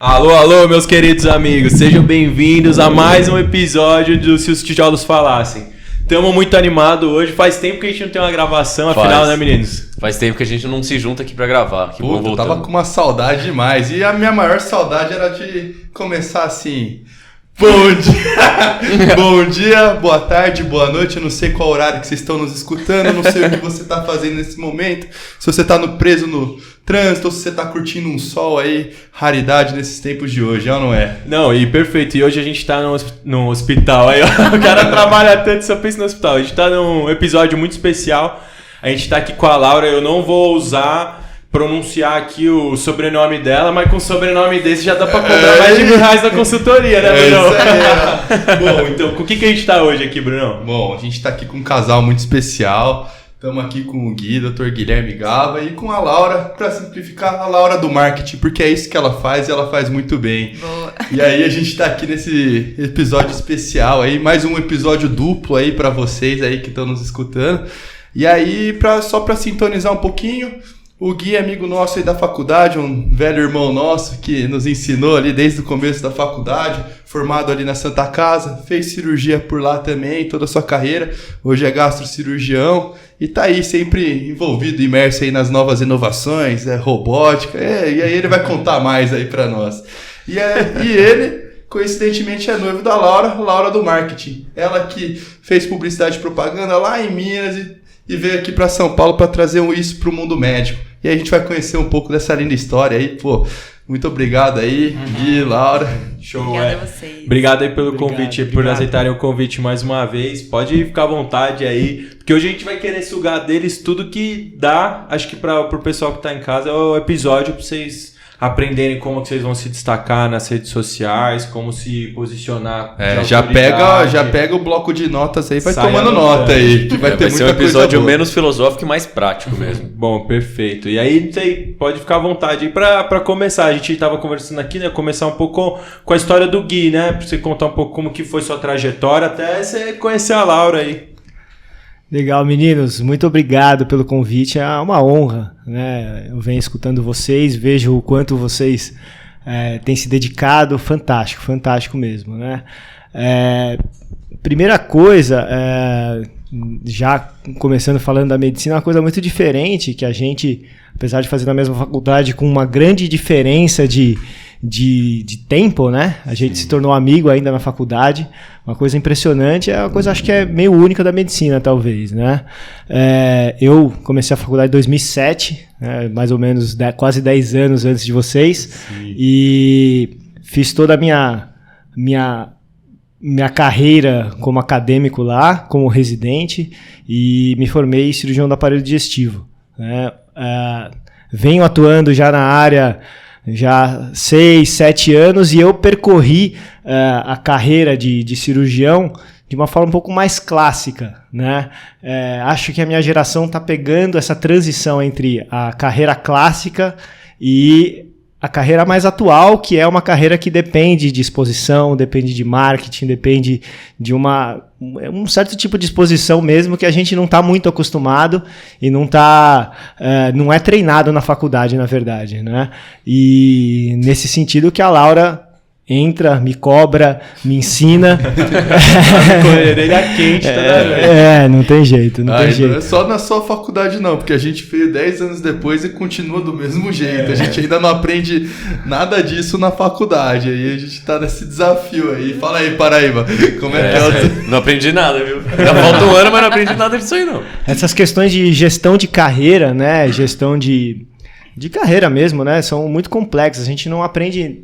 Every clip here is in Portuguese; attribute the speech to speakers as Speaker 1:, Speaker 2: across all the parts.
Speaker 1: Alô, alô, meus queridos amigos, sejam bem-vindos a mais um episódio do Se os Tijolos Falassem. Estamos muito animados hoje, faz tempo que a gente não tem uma gravação, afinal, né, meninos?
Speaker 2: Faz tempo que a gente não se junta aqui pra gravar. Que bom voltar.
Speaker 3: Eu tava com uma saudade demais, e a minha maior saudade era de começar assim... Bom dia, bom dia, boa tarde, boa noite, eu não sei qual horário que vocês estão nos escutando, eu não sei o que você tá fazendo nesse momento, se você tá preso no trânsito ou se você tá curtindo um sol aí, raridade nesses tempos de hoje, é ou não é?
Speaker 1: Não, e perfeito, e hoje a gente tá no hospital, aí ó, o cara trabalha tanto, só pensa no hospital, a gente tá num episódio muito especial, a gente tá aqui com a Laura, eu não vou usar... pronunciar aqui o sobrenome dela, mas com o sobrenome desse já dá pra cobrar mais de R$1.000 na consultoria, né, Bruno? Bom, então, com o que a gente tá hoje aqui, Bruno?
Speaker 3: Bom, a gente tá aqui com um casal muito especial, estamos aqui com o Gui, Dr. Guilherme Gava, e com a Laura, pra simplificar, a Laura do marketing, porque é isso que ela faz e ela faz muito bem.
Speaker 4: Boa.
Speaker 3: E aí a gente tá aqui nesse episódio especial aí, mais um episódio duplo aí pra vocês aí que estão nos escutando. E aí, só pra sintonizar um pouquinho... O Gui é amigo nosso aí da faculdade, um velho irmão nosso que nos ensinou ali desde o começo da faculdade, formado ali na Santa Casa, fez cirurgia por lá também, toda a sua carreira, hoje é gastrocirurgião e tá aí sempre envolvido, imerso aí nas novas inovações, robótica, e aí ele vai contar mais aí pra nós. E ele... coincidentemente é noivo da Laura do marketing, ela que fez publicidade e propaganda lá em Minas e veio aqui para São Paulo para trazer isso para o mundo médico. E aí a gente vai conhecer um pouco dessa linda história aí, pô. Muito obrigado aí, Gui, Laura.
Speaker 1: Show,
Speaker 4: Obrigada a vocês.
Speaker 1: Obrigado aí pelo convite, por aceitarem o convite mais uma vez. Pode ficar à vontade aí, porque hoje a gente vai querer sugar deles tudo que dá. Acho que pro pessoal que tá em casa é o episódio para vocês aprenderem como que vocês vão se destacar nas redes sociais, como se posicionar.
Speaker 3: Já pega o bloco de notas aí, vai tomando nota aí, que vai ter muita coisa boa. Vai ser um episódio
Speaker 2: menos filosófico e mais prático mesmo.
Speaker 1: Bom, perfeito. E aí, pode ficar à vontade aí pra começar. A gente tava conversando aqui, né? Começar um pouco com a história do Gui, né? Pra você contar um pouco como que foi sua trajetória, até você conhecer a Laura aí.
Speaker 5: Legal, meninos, muito obrigado pelo convite, é uma honra, né? Eu venho escutando vocês, vejo o quanto vocês têm se dedicado, fantástico mesmo, né? Primeira coisa, já começando falando da medicina, uma coisa muito diferente, que a gente, apesar de fazer na mesma faculdade, com uma grande diferença de tempo, né? A gente se tornou amigo ainda na faculdade. Uma coisa impressionante, é uma coisa acho que é meio única da medicina, talvez, né? Eu comecei a faculdade em 2007, né? Mais ou menos quase 10 anos antes de vocês. Sim. E fiz toda a minha carreira como acadêmico lá, como residente, e me formei cirurgião do aparelho digestivo, né? Venho atuando já na área já 6, 7 anos e eu percorri a carreira de cirurgião de uma forma um pouco mais clássica, né? Acho que a minha geração está pegando essa transição entre a carreira clássica e a carreira mais atual, que é uma carreira que depende de exposição, depende de marketing, depende de um certo tipo de exposição mesmo que a gente não está muito acostumado e não é treinado na faculdade, na verdade, né? E nesse sentido que a Laura entra, me cobra, me ensina.
Speaker 1: Ele é quente, tá?
Speaker 5: Não tem jeito, não tem jeito.
Speaker 3: Não é só na sua faculdade não, porque a gente veio 10 anos depois e continua do mesmo jeito. A gente ainda não aprende nada disso na faculdade. Aí a gente tá nesse desafio aí. Fala aí, Paraíba, como é que é?
Speaker 2: Não aprendi nada, viu? Já falta um ano, mas não aprendi nada disso aí não.
Speaker 5: Essas questões de gestão de carreira, né? Gestão de carreira mesmo, né? São muito complexas. A gente não aprende,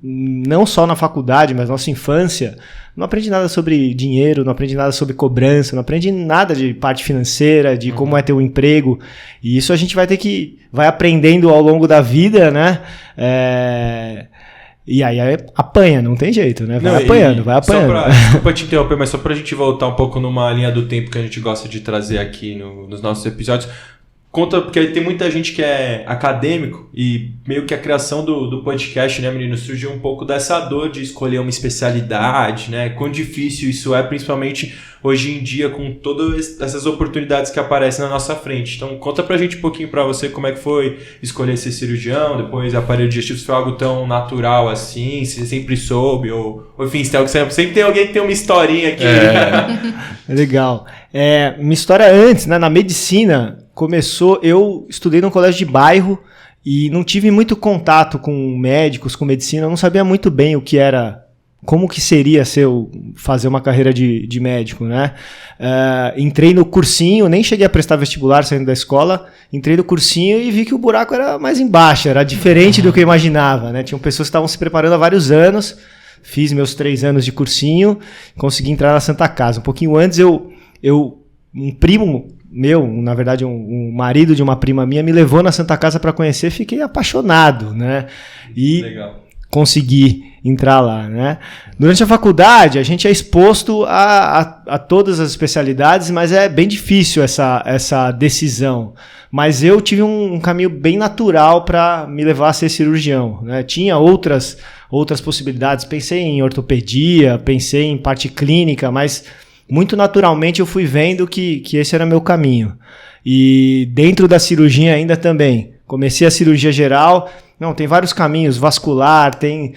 Speaker 5: não só na faculdade, mas na nossa infância, não aprende nada sobre dinheiro, não aprende nada sobre cobrança, não aprende nada de parte financeira, de como é ter um emprego. E isso a gente vai aprendendo ao longo da vida, né? E aí apanha, não tem jeito, né? Vai apanhando.
Speaker 1: Desculpa te interromper, mas só pra gente voltar um pouco numa linha do tempo que a gente gosta de trazer aqui nos nossos episódios. Conta, porque tem muita gente que é acadêmico e meio que a criação do podcast, né, menino, surgiu um pouco dessa dor de escolher uma especialidade, né? Quão difícil isso é, principalmente hoje em dia, com todas essas oportunidades que aparecem na nossa frente. Então, conta pra gente um pouquinho pra você como é que foi escolher ser cirurgião, depois aparelho digestivo, se foi algo tão natural assim, se você sempre soube, ou enfim, sempre tem alguém que tem uma historinha aqui.
Speaker 5: Legal. Minha história antes, né, na medicina, começou, eu estudei num colégio de bairro e não tive muito contato com médicos, com medicina, eu não sabia muito bem o que era, como que seria fazer uma carreira de médico, né? Entrei no cursinho, nem cheguei a prestar vestibular saindo da escola, entrei no cursinho e vi que o buraco era mais embaixo, era diferente do que eu imaginava, né? Tinham pessoas que estavam se preparando há vários anos, fiz meus 3 anos de cursinho, consegui entrar na Santa Casa. Um pouquinho antes, um primo meu, na verdade um marido de uma prima minha, me levou na Santa Casa para conhecer, fiquei apaixonado, né? E
Speaker 1: Legal.
Speaker 5: Consegui entrar lá, né? Durante a faculdade, a gente é exposto a todas as especialidades, mas é bem difícil essa decisão. Mas eu tive um caminho bem natural para me levar a ser cirurgião, né? Tinha outras possibilidades, pensei em ortopedia, pensei em parte clínica, mas muito naturalmente eu fui vendo que esse era meu caminho. E dentro da cirurgia ainda também. Comecei a cirurgia geral. Não, tem vários caminhos, vascular, tem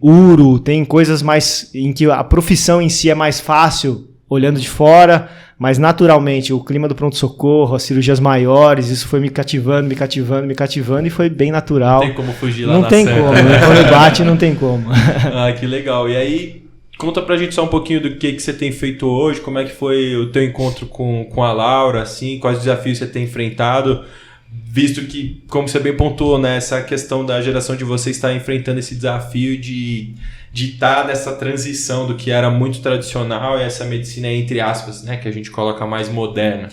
Speaker 5: uro, tem coisas mais em que a profissão em si é mais fácil olhando de fora, mas naturalmente o clima do pronto-socorro, as cirurgias maiores, isso foi me cativando e foi bem natural.
Speaker 1: Não tem como fugir lá
Speaker 5: não
Speaker 1: na
Speaker 5: tem
Speaker 1: certa.
Speaker 5: como, né? Quando bate não tem como.
Speaker 1: Que legal. E aí, conta pra gente só um pouquinho do que você tem feito hoje, como é que foi o teu encontro com a Laura, assim, quais desafios você tem enfrentado, visto que, como você bem pontuou, né, essa questão da geração de vocês estar enfrentando esse desafio de estar nessa transição do que era muito tradicional e essa medicina, entre aspas, né, que a gente coloca mais moderna.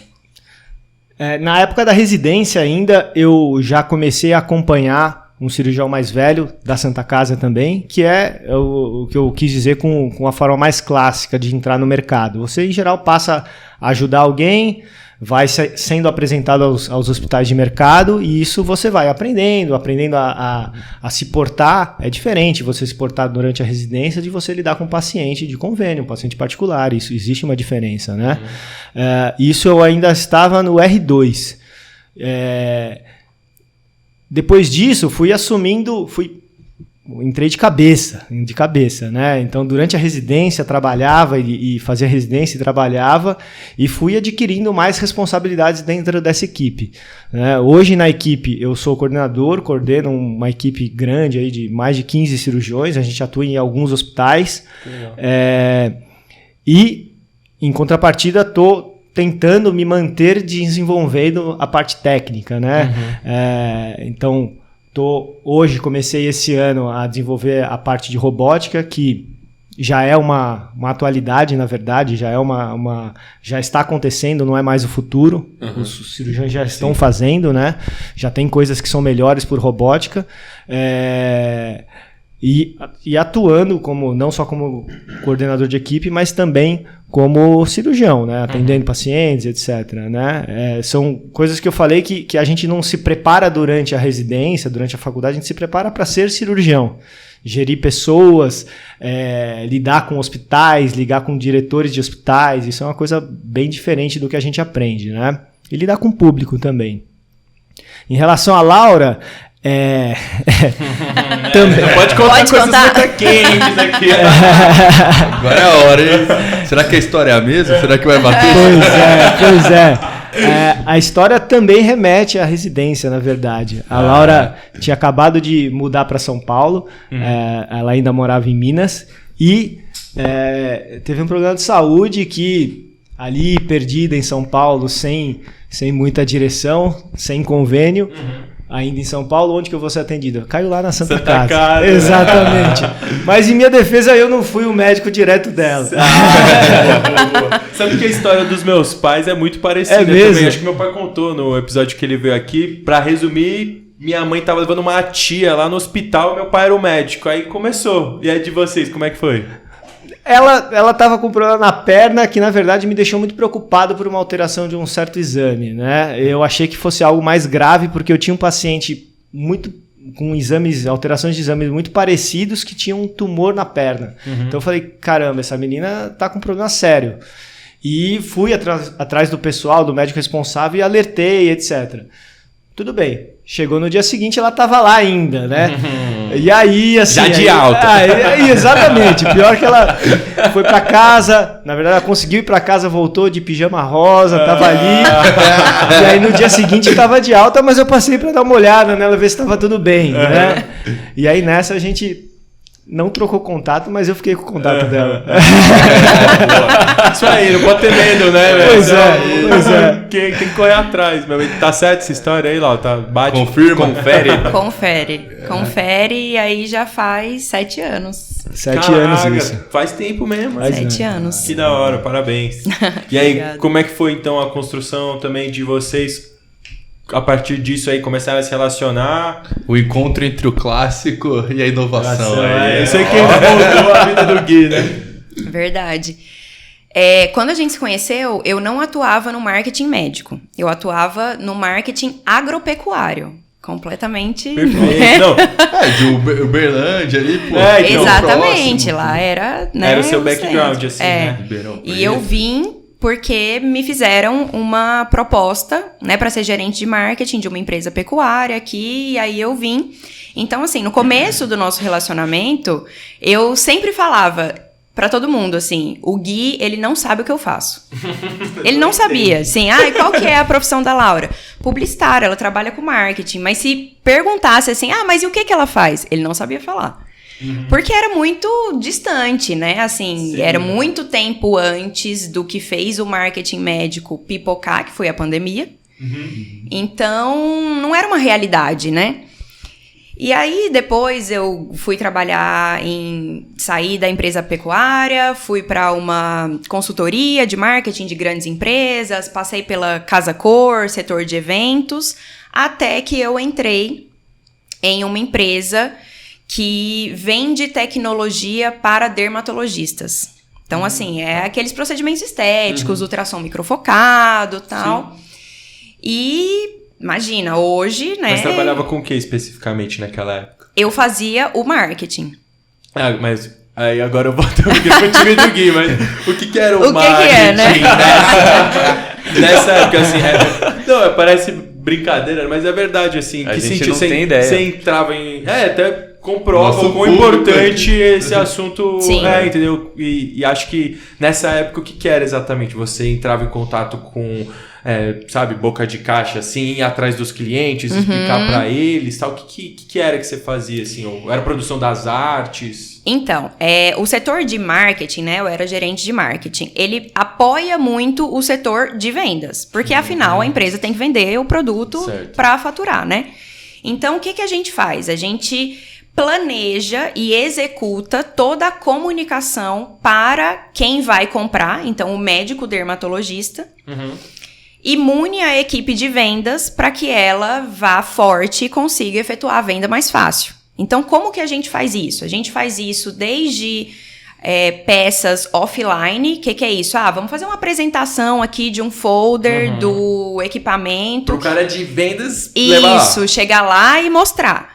Speaker 5: Na época da residência ainda, eu já comecei a acompanhar um cirurgião mais velho da Santa Casa também, que é o que eu quis dizer com a forma mais clássica de entrar no mercado. Você, em geral, passa a ajudar alguém, vai sendo apresentado aos hospitais de mercado e isso você vai aprendendo a se portar. É diferente você se portar durante a residência de você lidar com um paciente de convênio, um paciente particular. Isso existe uma diferença, né? Isso eu ainda estava no R2. Depois disso, entrei de cabeça, né? Então, durante a residência, trabalhava e fazia residência e trabalhava e fui adquirindo mais responsabilidades dentro dessa equipe, né? Hoje, na equipe, eu sou coordenador, coordeno uma equipe grande aí de mais de 15 cirurgiões, a gente atua em alguns hospitais. E, em contrapartida, estou tentando me manter desenvolvendo a parte técnica, né? Então, hoje comecei esse ano a desenvolver a parte de robótica, que já é uma atualidade, na verdade, já está acontecendo, não é mais o futuro. Os cirurgiões já estão fazendo, né? Já tem coisas que são melhores por robótica. E atuando não só como coordenador de equipe, mas também como cirurgião, né? Atendendo pacientes, etc. Né? São coisas que eu falei que a gente não se prepara durante a residência, durante a faculdade, a gente se prepara para ser cirurgião. Gerir pessoas, lidar com hospitais, lidar com diretores de hospitais, isso é uma coisa bem diferente do que a gente aprende, né? E lidar com o público também. Em relação à Laura...
Speaker 1: Também. Pode contar coisas muito quentes aqui.
Speaker 3: Agora é a hora, hein? Será que a história é a mesma? Será que vai bater?
Speaker 5: Pois é. A história também remete à residência, na verdade. A Laura tinha acabado de mudar para São Paulo, ela ainda morava em Minas, e teve um problema de saúde que, ali, perdida em São Paulo, sem muita direção, sem convênio, ainda em São Paulo, onde que eu vou ser atendido? Caiu lá na Santa Casa. Exatamente. Mas em minha defesa, eu não fui o médico direto dela.
Speaker 1: Boa. Sabe que a história dos meus pais é muito parecida também. Acho que meu pai contou no episódio que ele veio aqui. Pra resumir, minha mãe tava levando uma tia lá no hospital e meu pai era o médico. Aí começou. E aí de vocês, como é que foi?
Speaker 5: Ela tava com problema na perna que, na verdade, me deixou muito preocupado por uma alteração de um certo exame, né? Eu achei que fosse algo mais grave, porque eu tinha um paciente com alterações de exames muito parecidos que tinha um tumor na perna. Então eu falei, caramba, essa menina tá com um problema sério. E fui atrás do pessoal, do médico responsável e alertei, etc. Tudo bem. Chegou no dia seguinte, ela tava lá ainda, né? E aí, assim...
Speaker 1: Já de alta.
Speaker 5: Exatamente. Pior que ela foi pra casa, na verdade ela conseguiu ir pra casa, voltou de pijama rosa, tava ali. E aí no dia seguinte tava de alta, mas eu passei pra dar uma olhada nela, ver se tava tudo bem, né? E aí nessa a gente... não trocou contato, mas eu fiquei com o contato dela.
Speaker 1: Isso aí, não pode ter medo, né?
Speaker 5: Pois é.
Speaker 1: Tem que correr atrás. Tá certo essa história aí, Lau? Tá, bate,
Speaker 3: confirma,
Speaker 4: Confere, e aí já faz 7 anos.
Speaker 5: 7 anos isso.
Speaker 1: Faz tempo mesmo.
Speaker 4: 7 anos.
Speaker 1: Que da hora, parabéns. E aí,
Speaker 4: Obrigada.
Speaker 1: como é que foi então a construção também de vocês? A partir disso aí começaram a se relacionar.
Speaker 3: O encontro entre o clássico e a inovação.
Speaker 1: Isso aí que mudou a vida do Gui, né?
Speaker 4: Verdade. Quando a gente se conheceu, eu não atuava no marketing médico. Eu atuava no marketing agropecuário. Completamente...
Speaker 1: Perfeito. Não,
Speaker 3: De Uberlândia ali, pô.
Speaker 1: então,
Speaker 4: exatamente.
Speaker 3: próximo.
Speaker 4: Lá era... né,
Speaker 1: era o seu
Speaker 4: o
Speaker 1: background,
Speaker 4: centro.
Speaker 1: assim, né?
Speaker 4: E eu vim porque me fizeram uma proposta, né, para ser gerente de marketing de uma empresa pecuária aqui, e aí eu vim. Então, assim, no começo do nosso relacionamento, eu sempre falava pra todo mundo, assim, o Gui, ele não sabe o que eu faço. Ele não sabia, assim, qual que é a profissão da Laura? Publicitária, ela trabalha com marketing, mas se perguntasse assim, mas e o que ela faz? Ele não sabia falar. Porque era muito distante, né? Assim, era muito tempo antes do que fez o marketing médico pipocar, que foi a pandemia. Então, não era uma realidade, né? E aí, depois eu fui sair da empresa pecuária, fui para uma consultoria de marketing de grandes empresas, passei pela Casa Cor, setor de eventos, até que eu entrei em uma empresa que vende tecnologia para dermatologistas. Então, assim, aqueles procedimentos estéticos, ultrassom microfocado e tal. Sim. E, imagina, hoje, né...
Speaker 1: Mas trabalhava com o que especificamente naquela época?
Speaker 4: Eu fazia o marketing.
Speaker 1: Mas... aí agora eu volto pro time do Gui, mas o que era o marketing?
Speaker 4: Que é, né?
Speaker 1: Nessa época, assim... não, parece brincadeira, mas é verdade, assim.
Speaker 2: A
Speaker 1: que
Speaker 2: gente
Speaker 1: sentido
Speaker 2: não tem ideia.
Speaker 1: Você entrava em... até... comprova
Speaker 3: Nosso
Speaker 1: o quão
Speaker 3: público
Speaker 1: importante esse assunto
Speaker 4: Sim.
Speaker 1: Entendeu? E acho que nessa época o que era exatamente? Você entrava em contato com, sabe, boca de caixa, assim, ir atrás dos clientes, explicar pra eles, tal. O que era que você fazia, assim? Ou era produção das artes?
Speaker 4: Então, o setor de marketing, né? Eu era gerente de marketing. Ele apoia muito o setor de vendas, porque afinal a empresa tem que vender o produto para faturar, né? Então, o que a gente faz? A gente planeja e executa toda a comunicação para quem vai comprar, então o médico dermatologista, e mune a equipe de vendas para que ela vá forte e consiga efetuar a venda mais fácil. Então, como que a gente faz isso? A gente faz isso desde peças offline. O que é isso? Vamos fazer uma apresentação aqui de um folder do equipamento.
Speaker 1: Pro cara de vendas levar lá.
Speaker 4: Isso, chegar lá e mostrar.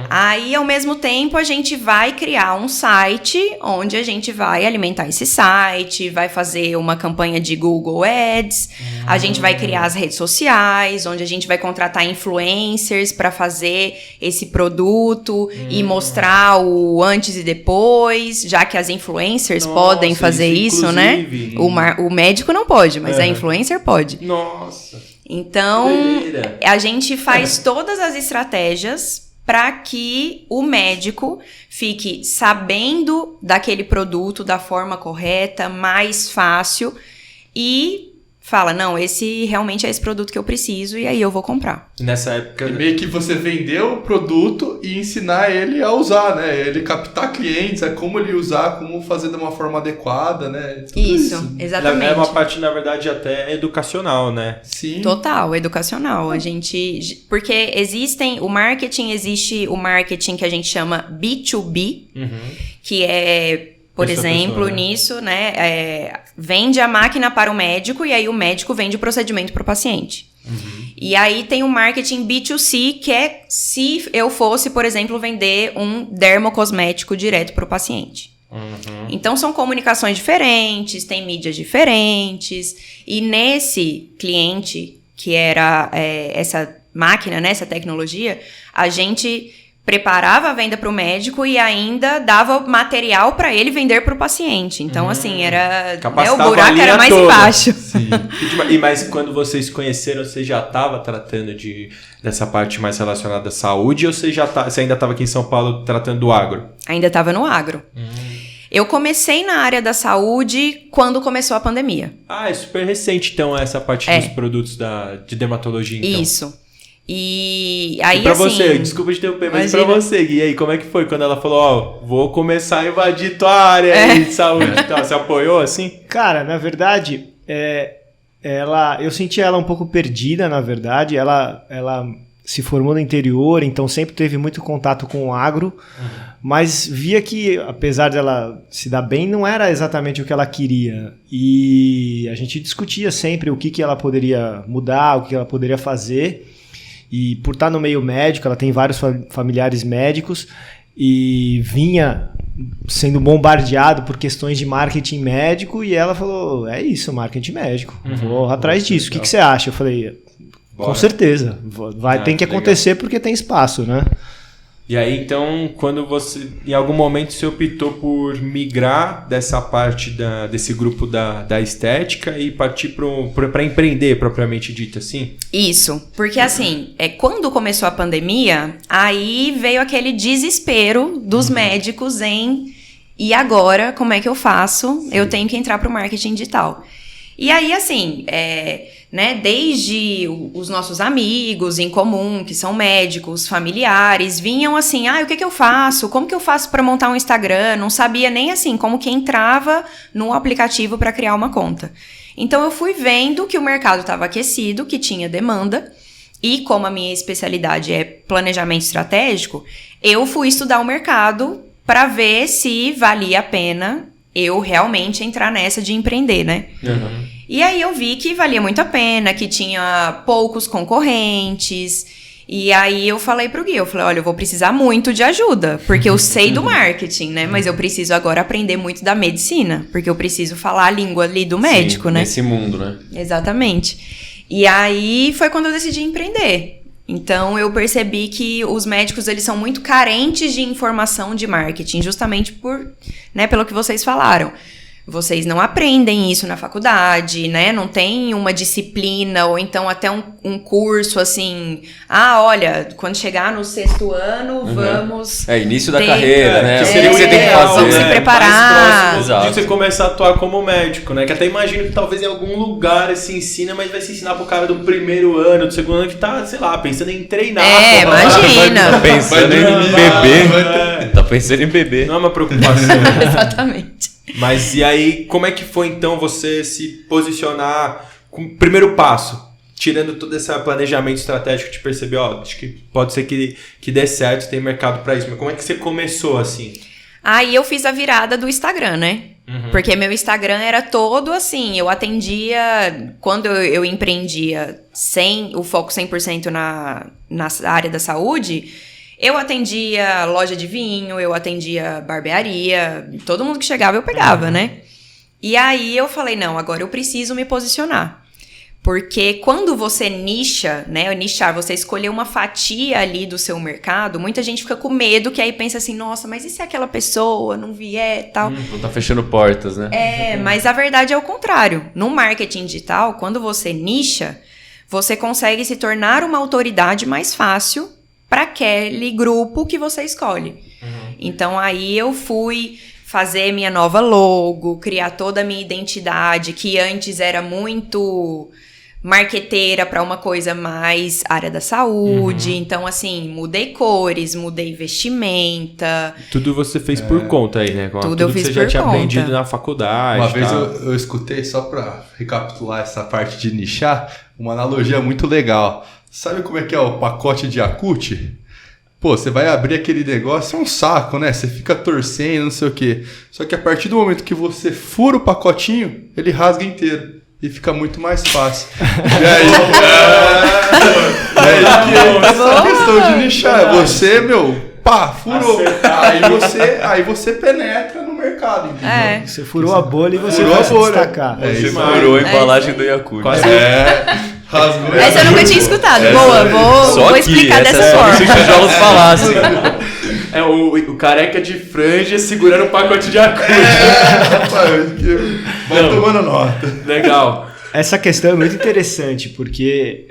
Speaker 4: Aí, ao mesmo tempo, a gente vai criar um site onde a gente vai alimentar esse site, vai fazer uma campanha de Google Ads, a gente vai criar as redes sociais, onde a gente vai contratar influencers para fazer esse produto e mostrar o antes e depois, já que as influencers podem fazer isso, né? O médico não pode, mas a influencer pode.
Speaker 1: Nossa!
Speaker 4: Então, a gente faz todas as estratégias para que o médico fique sabendo daquele produto da forma correta, mais fácil, e fala, não, esse realmente é esse produto que eu preciso, e aí eu vou comprar.
Speaker 1: Nessa época...
Speaker 3: E meio que você vendeu o produto e ensinar ele a usar, né? Ele captar clientes, como ele usar, como fazer de uma forma adequada, né? Tudo
Speaker 4: isso, exatamente.
Speaker 1: É uma parte, na verdade, até educacional, né?
Speaker 3: Sim.
Speaker 4: Total, educacional. Porque existe o marketing que a gente chama B2B, que é... por exemplo, nisso, né, vende a máquina para o médico e aí o médico vende o procedimento para o paciente. E aí tem o marketing B2C, que é se eu fosse, por exemplo, vender um dermocosmético direto para o paciente. Então são comunicações diferentes, tem mídias diferentes, e nesse cliente, que era essa máquina, né, essa tecnologia, a gente preparava a venda para o médico e ainda dava material para ele vender para o paciente. Então, assim, era... né, o buraco era mais embaixo.
Speaker 1: Sim. Mas quando vocês se conheceram, você já estava tratando dessa parte mais relacionada à saúde ou você ainda estava aqui em São Paulo tratando do agro?
Speaker 4: Ainda estava no agro. Eu comecei na área da saúde quando começou a pandemia.
Speaker 1: É super recente, então, essa parte dos produtos de dermatologia, então. Isso.
Speaker 4: E aí,
Speaker 1: pra
Speaker 4: assim...
Speaker 1: você, desculpa te interromper, mas pra você, Gui, e aí, como é que foi quando ela falou, vou começar a invadir tua área de saúde e tal? Você apoiou, assim?
Speaker 5: Cara, na verdade, eu senti ela um pouco perdida, na verdade. Ela se formou no interior, então sempre teve muito contato com o agro, mas via que, apesar dela se dar bem, não era exatamente o que ela queria. E a gente discutia sempre o que ela poderia mudar, o que ela poderia fazer. E por estar no meio médico, ela tem vários familiares médicos e vinha sendo bombardeado por questões de marketing médico e ela falou, é isso, marketing médico, vou atrás disso, o que você acha? Eu falei, com certeza, tem que acontecer porque tem espaço, né?
Speaker 1: E aí, então, quando em algum momento você optou por migrar dessa parte desse grupo da estética e partir para empreender, propriamente dito, assim?
Speaker 4: Isso, porque assim, quando começou a pandemia, aí veio aquele desespero dos médicos e agora, como é que eu faço? Sim. Eu tenho que entrar para o marketing digital. E aí, assim, né, desde os nossos amigos em comum, que são médicos, familiares, vinham assim, o que eu faço? Como que eu faço para montar um Instagram? Não sabia nem assim como que entrava no aplicativo para criar uma conta. Então eu fui vendo que o mercado estava aquecido, que tinha demanda, e como a minha especialidade é planejamento estratégico, eu fui estudar o mercado para ver se valia a pena eu realmente entrar nessa de empreender, né? E aí eu vi que valia muito a pena, que tinha poucos concorrentes. E aí eu falei pro Gui, olha, eu vou precisar muito de ajuda, porque eu sei do marketing, né? Mas eu preciso agora aprender muito da medicina, porque eu preciso falar a língua ali do médico, né?
Speaker 2: Nesse mundo, né?
Speaker 4: Exatamente. E aí foi quando eu decidi empreender. Então, eu percebi que os médicos, eles são muito carentes de informação de marketing, justamente pelo que vocês falaram. Vocês não aprendem isso na faculdade, né? Não tem uma disciplina ou então até um curso assim... olha, quando chegar no 6º ano, vamos...
Speaker 2: início da carreira, né?
Speaker 1: Que seria o que você tem que fazer.
Speaker 4: Vamos se preparar.
Speaker 1: Mais próximo de você começar a atuar como médico, né? Que até imagino que talvez em algum lugar se ensina, mas vai se ensinar pro cara do 1º ano, do 2º ano, que tá, sei lá, pensando em treinar.
Speaker 4: Imagina.
Speaker 2: Tá pensando em beber. Tá pensando em beber.
Speaker 1: Não é uma preocupação.
Speaker 4: Exatamente.
Speaker 1: Mas e aí, como é que foi então você se posicionar com o primeiro passo? Tirando todo esse planejamento estratégico de perceber, acho que pode ser que dê certo, tem mercado pra isso. Mas como é que você começou assim?
Speaker 4: Aí eu fiz a virada do Instagram, né? Porque meu Instagram era todo assim, eu atendia, quando eu empreendia o foco 100% na área da saúde... Eu atendia loja de vinho, eu atendia barbearia, todo mundo que chegava eu pegava, né? E aí eu falei, não, agora eu preciso me posicionar. Porque quando você nicha, né, você escolher uma fatia ali do seu mercado, muita gente fica com medo, que aí pensa assim, nossa, mas e se aquela pessoa não vier e tal?
Speaker 2: Não tá fechando portas, né?
Speaker 4: Mas a verdade é o contrário. No marketing digital, quando você nicha, você consegue se tornar uma autoridade mais fácil para aquele grupo que você escolhe. Então, aí eu fui fazer minha nova logo, criar toda a minha identidade, que antes era muito marqueteira para uma coisa mais área da saúde. Então, assim, mudei cores, mudei vestimenta.
Speaker 1: Tudo você fez por conta aí, né?
Speaker 4: Tudo eu fiz por conta.
Speaker 1: Você já tinha aprendido na faculdade.
Speaker 3: Uma vez eu escutei, só para recapitular essa parte de nichar, uma analogia muito legal. Sabe como é que é o pacote de Yakult? Pô, você vai abrir aquele negócio, é um saco, né? Você fica torcendo, não sei o quê. Só que a partir do momento que você fura o pacotinho, ele rasga inteiro. E fica muito mais fácil. E aí, essa questão de nichar. Você, pá, furou. Aí você penetra no mercado, entendeu?
Speaker 5: Você furou a bolha e você vai se destacar.
Speaker 2: Você furou a embalagem do Yakult.
Speaker 3: Rasgou.
Speaker 4: Essa eu nunca tinha escutado. Boa, vou explicar dessa forma.
Speaker 2: Se os tijolos falassem.
Speaker 1: É o careca de franja segurando um pacote de Yakult.
Speaker 3: Rapaz, vai tomando nota.
Speaker 1: Legal.
Speaker 5: Essa questão é muito interessante, porque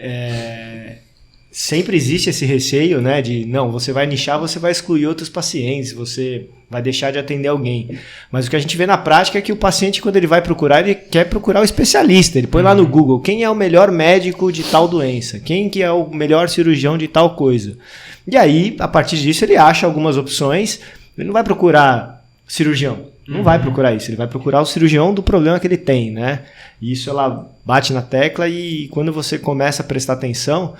Speaker 5: sempre existe esse receio, né, de não, você vai nichar, você vai excluir outros pacientes, você vai deixar de atender alguém. Mas o que a gente vê na prática é que o paciente, quando ele vai procurar, ele quer procurar o especialista. Ele põe lá no Google quem é o melhor médico de tal doença, quem que é o melhor cirurgião de tal coisa. E aí, a partir disso, ele acha algumas opções. Ele não vai procurar cirurgião. Não vai procurar isso, ele vai procurar o cirurgião do problema que ele tem, né? E isso ela bate na tecla e quando você começa a prestar atenção,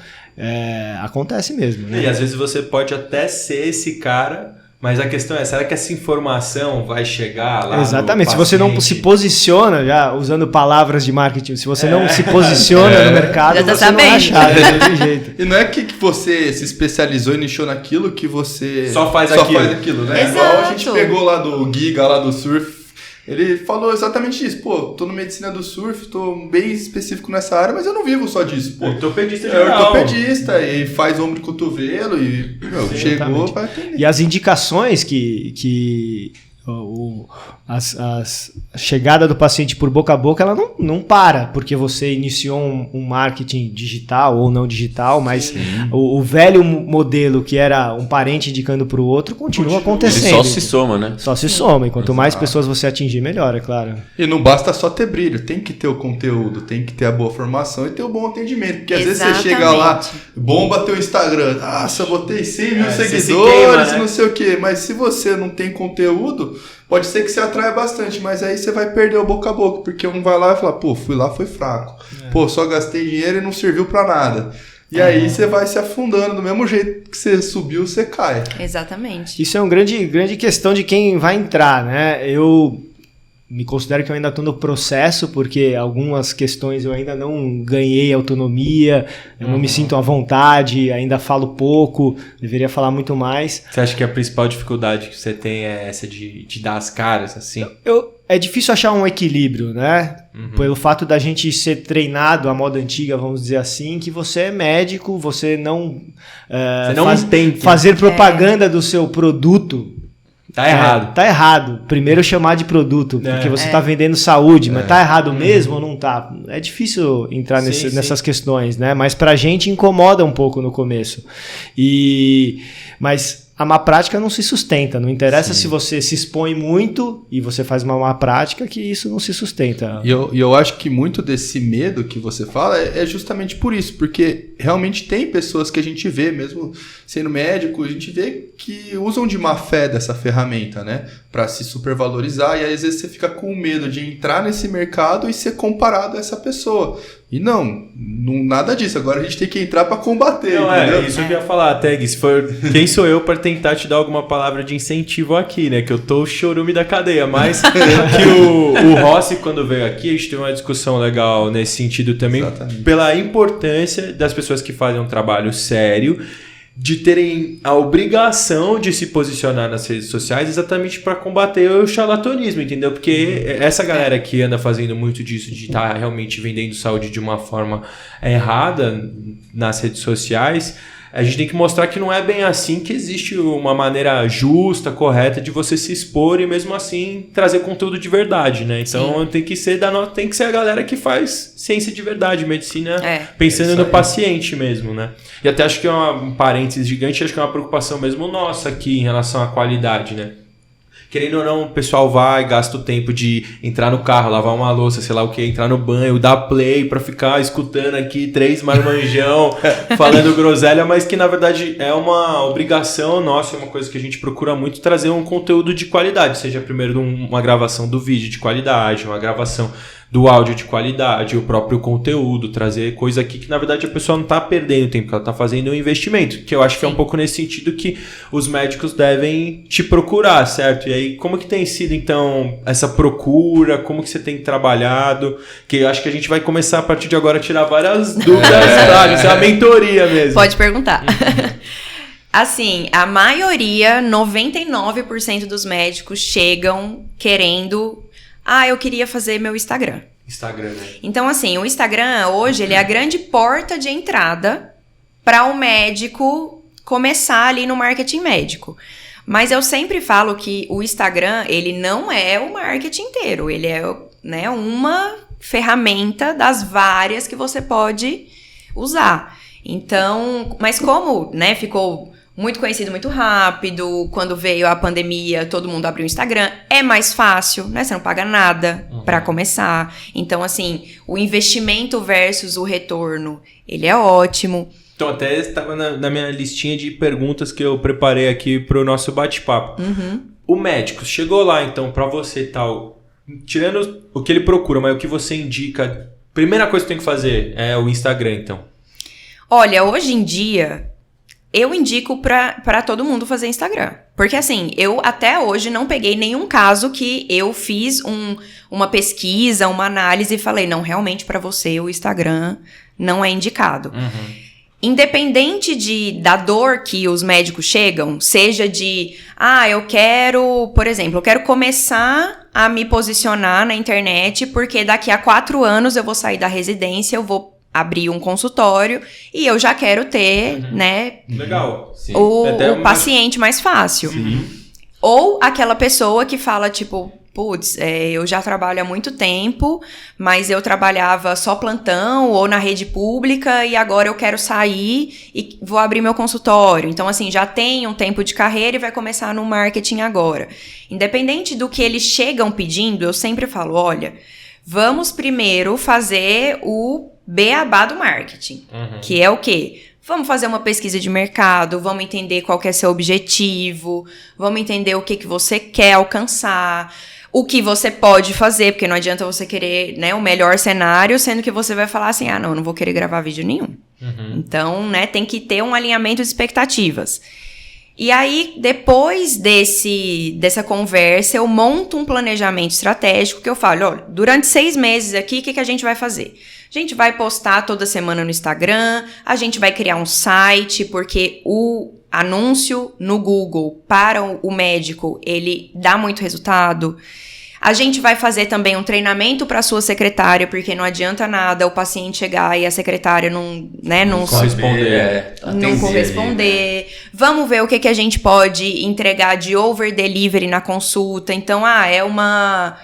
Speaker 5: acontece mesmo, né?
Speaker 1: E às vezes você pode até ser esse cara, mas a questão é, será que essa informação vai chegar lá?
Speaker 5: Exatamente, se você não se posiciona, já usando palavras de marketing, se você não se posiciona no mercado,
Speaker 4: já tá
Speaker 5: você não vai achar, do mesmo jeito.
Speaker 3: E não é que você se especializou e nichou naquilo que você
Speaker 1: só faz aquilo,
Speaker 3: né?
Speaker 4: Exato.
Speaker 3: Igual a gente pegou lá do Giga, lá do surf, ele falou exatamente isso. Pô, tô no medicina do surf, tô bem específico nessa área, mas eu não vivo só disso. Pô,
Speaker 1: ortopedista
Speaker 3: é ortopedista e faz ombro e cotovelo e chegou para atender.
Speaker 5: E as indicações que a chegada do paciente por boca a boca, ela não para, porque você iniciou um marketing digital ou não digital, mas o velho modelo que era um parente indicando para o outro continua acontecendo.
Speaker 2: Ele só se soma, né?
Speaker 5: Só se soma, e quanto mais pessoas você atingir, melhor, é claro.
Speaker 3: E não basta só ter brilho, tem que ter o conteúdo, tem que ter a boa formação e ter o bom atendimento, porque às vezes você chega lá, bomba teu Instagram, nossa, botei 100 mil seguidores e não sei o quê, mas se você não tem conteúdo, pode ser que você atraia bastante, mas aí você vai perder o boca a boca, porque um vai lá e fala, pô, fui lá, foi fraco. Pô, só gastei dinheiro e não serviu pra nada. E aí você vai se afundando, do mesmo jeito que você subiu, você cai.
Speaker 4: Exatamente.
Speaker 5: Isso é uma grande questão de quem vai entrar, né? Eu me considero que eu ainda estou no processo, porque algumas questões eu ainda não ganhei autonomia, eu não me sinto à vontade, ainda falo pouco, deveria falar muito mais.
Speaker 1: Você acha que a principal dificuldade que você tem é essa de dar as caras, assim?
Speaker 5: É difícil achar um equilíbrio, né? Pelo fato da gente ser treinado à moda antiga, vamos dizer assim, que você é médico, você não, fazer propaganda do seu produto.
Speaker 1: Tá errado.
Speaker 5: Tá errado. Primeiro chamar de produto, porque você tá vendendo saúde, mas tá errado mesmo ou não tá? É difícil entrar nessas questões, né? Mas pra gente incomoda um pouco no começo. Mas a má prática não se sustenta. Não interessa se você se expõe muito e você faz uma má prática, que isso não se sustenta.
Speaker 3: E eu acho que muito desse medo que você fala é justamente por isso, porque realmente tem pessoas que a gente vê, mesmo sendo médico, a gente vê que usam de má fé dessa ferramenta, né? Pra se supervalorizar, e aí às vezes você fica com medo de entrar nesse mercado e ser comparado a essa pessoa. E não nada disso. Agora a gente tem que entrar pra combater, entendeu?
Speaker 1: Isso que eu ia falar, Tag. Quem sou eu para tentar te dar alguma palavra de incentivo aqui, né? Que eu tô o chorume da cadeia, mas que o Rossi, quando veio aqui, a gente teve uma discussão legal nesse sentido também. Exatamente. Pela importância das pessoas que fazem um trabalho sério, de terem a obrigação de se posicionar nas redes sociais exatamente para combater o charlatanismo, entendeu? Porque essa galera que anda fazendo muito disso, de estar realmente vendendo saúde de uma forma errada nas redes sociais, a gente tem que mostrar que não é bem assim, que existe uma maneira justa, correta de você se expor e mesmo assim trazer conteúdo de verdade, né? Então tem que ser a galera que faz ciência de verdade, medicina, pensando no paciente mesmo, né? E até acho que é um parênteses gigante, acho que é uma preocupação mesmo nossa aqui em relação à qualidade, né? Querendo ou não, o pessoal vai, gasta o tempo de entrar no carro, lavar uma louça, sei lá o que, entrar no banho, dar play pra ficar escutando aqui 3 marmanjão falando groselha, mas que na verdade é uma obrigação nossa, é uma coisa que a gente procura muito, trazer um conteúdo de qualidade, seja primeiro uma gravação do vídeo de qualidade, uma gravação do áudio de qualidade, o próprio conteúdo, trazer coisa aqui que na verdade a pessoa não tá perdendo tempo, que ela tá fazendo um investimento, que eu acho que é um pouco nesse sentido que os médicos devem te procurar, certo? E aí, como que tem sido então essa procura, como que você tem trabalhado, que eu acho que a gente vai começar a partir de agora a tirar várias dúvidas, tá? Isso é uma mentoria mesmo.
Speaker 4: Pode perguntar. Assim, a maioria, 99% dos médicos chegam querendo... eu queria fazer meu Instagram.
Speaker 1: Instagram, né?
Speaker 4: Então, assim, o Instagram, hoje, ele é a grande porta de entrada para o médico começar ali no marketing médico. Mas eu sempre falo que o Instagram, ele não é o marketing inteiro. Ele é, né, uma ferramenta das várias que você pode usar. Então, mas como, né, ficou muito conhecido muito rápido, quando veio a pandemia, todo mundo abriu o Instagram, é mais fácil, né? Você não paga nada para começar. Então, assim, o investimento versus o retorno, ele é ótimo.
Speaker 1: Então, até estava na minha listinha de perguntas que eu preparei aqui pro nosso bate-papo. O médico chegou lá, então, para você tal, tirando o que ele procura, mas o que você indica, primeira coisa que tem que fazer é o Instagram, então.
Speaker 4: Olha, hoje em dia, eu indico pra todo mundo fazer Instagram. Porque assim, eu até hoje não peguei nenhum caso que eu fiz uma pesquisa, uma análise e falei, não, realmente pra você o Instagram não é indicado. Independente da dor que os médicos chegam, seja de, eu quero, por exemplo, eu quero começar a me posicionar na internet porque daqui a 4 anos eu vou sair da residência, eu vou abrir um consultório e eu já quero ter, né,
Speaker 1: legal. Sim.
Speaker 4: O paciente mais fácil. Ou aquela pessoa que fala, tipo, putz, eu já trabalho há muito tempo, mas eu trabalhava só plantão ou na rede pública e agora eu quero sair e vou abrir meu consultório. Então, assim, já tem um tempo de carreira e vai começar no marketing agora. Independente do que eles chegam pedindo, eu sempre falo, olha, vamos primeiro fazer o beabá do marketing, que é o quê? Vamos fazer uma pesquisa de mercado, vamos entender qual que é seu objetivo, vamos entender o que você quer alcançar, o que você pode fazer, porque não adianta você querer, né, o melhor cenário, sendo que você vai falar assim, não, eu não vou querer gravar vídeo nenhum. Então, né, tem que ter um alinhamento de expectativas. E aí, depois dessa conversa, eu monto um planejamento estratégico que eu falo, olha, durante 6 meses aqui, o que a gente vai fazer? A gente vai postar toda semana no Instagram, a gente vai criar um site, porque o anúncio no Google para o médico, ele dá muito resultado. A gente vai fazer também um treinamento para a sua secretária, porque não adianta nada o paciente chegar e a secretária não corresponder. Não corresponder. Vamos ver o que a gente pode entregar de over-delivery na consulta. Então, é uma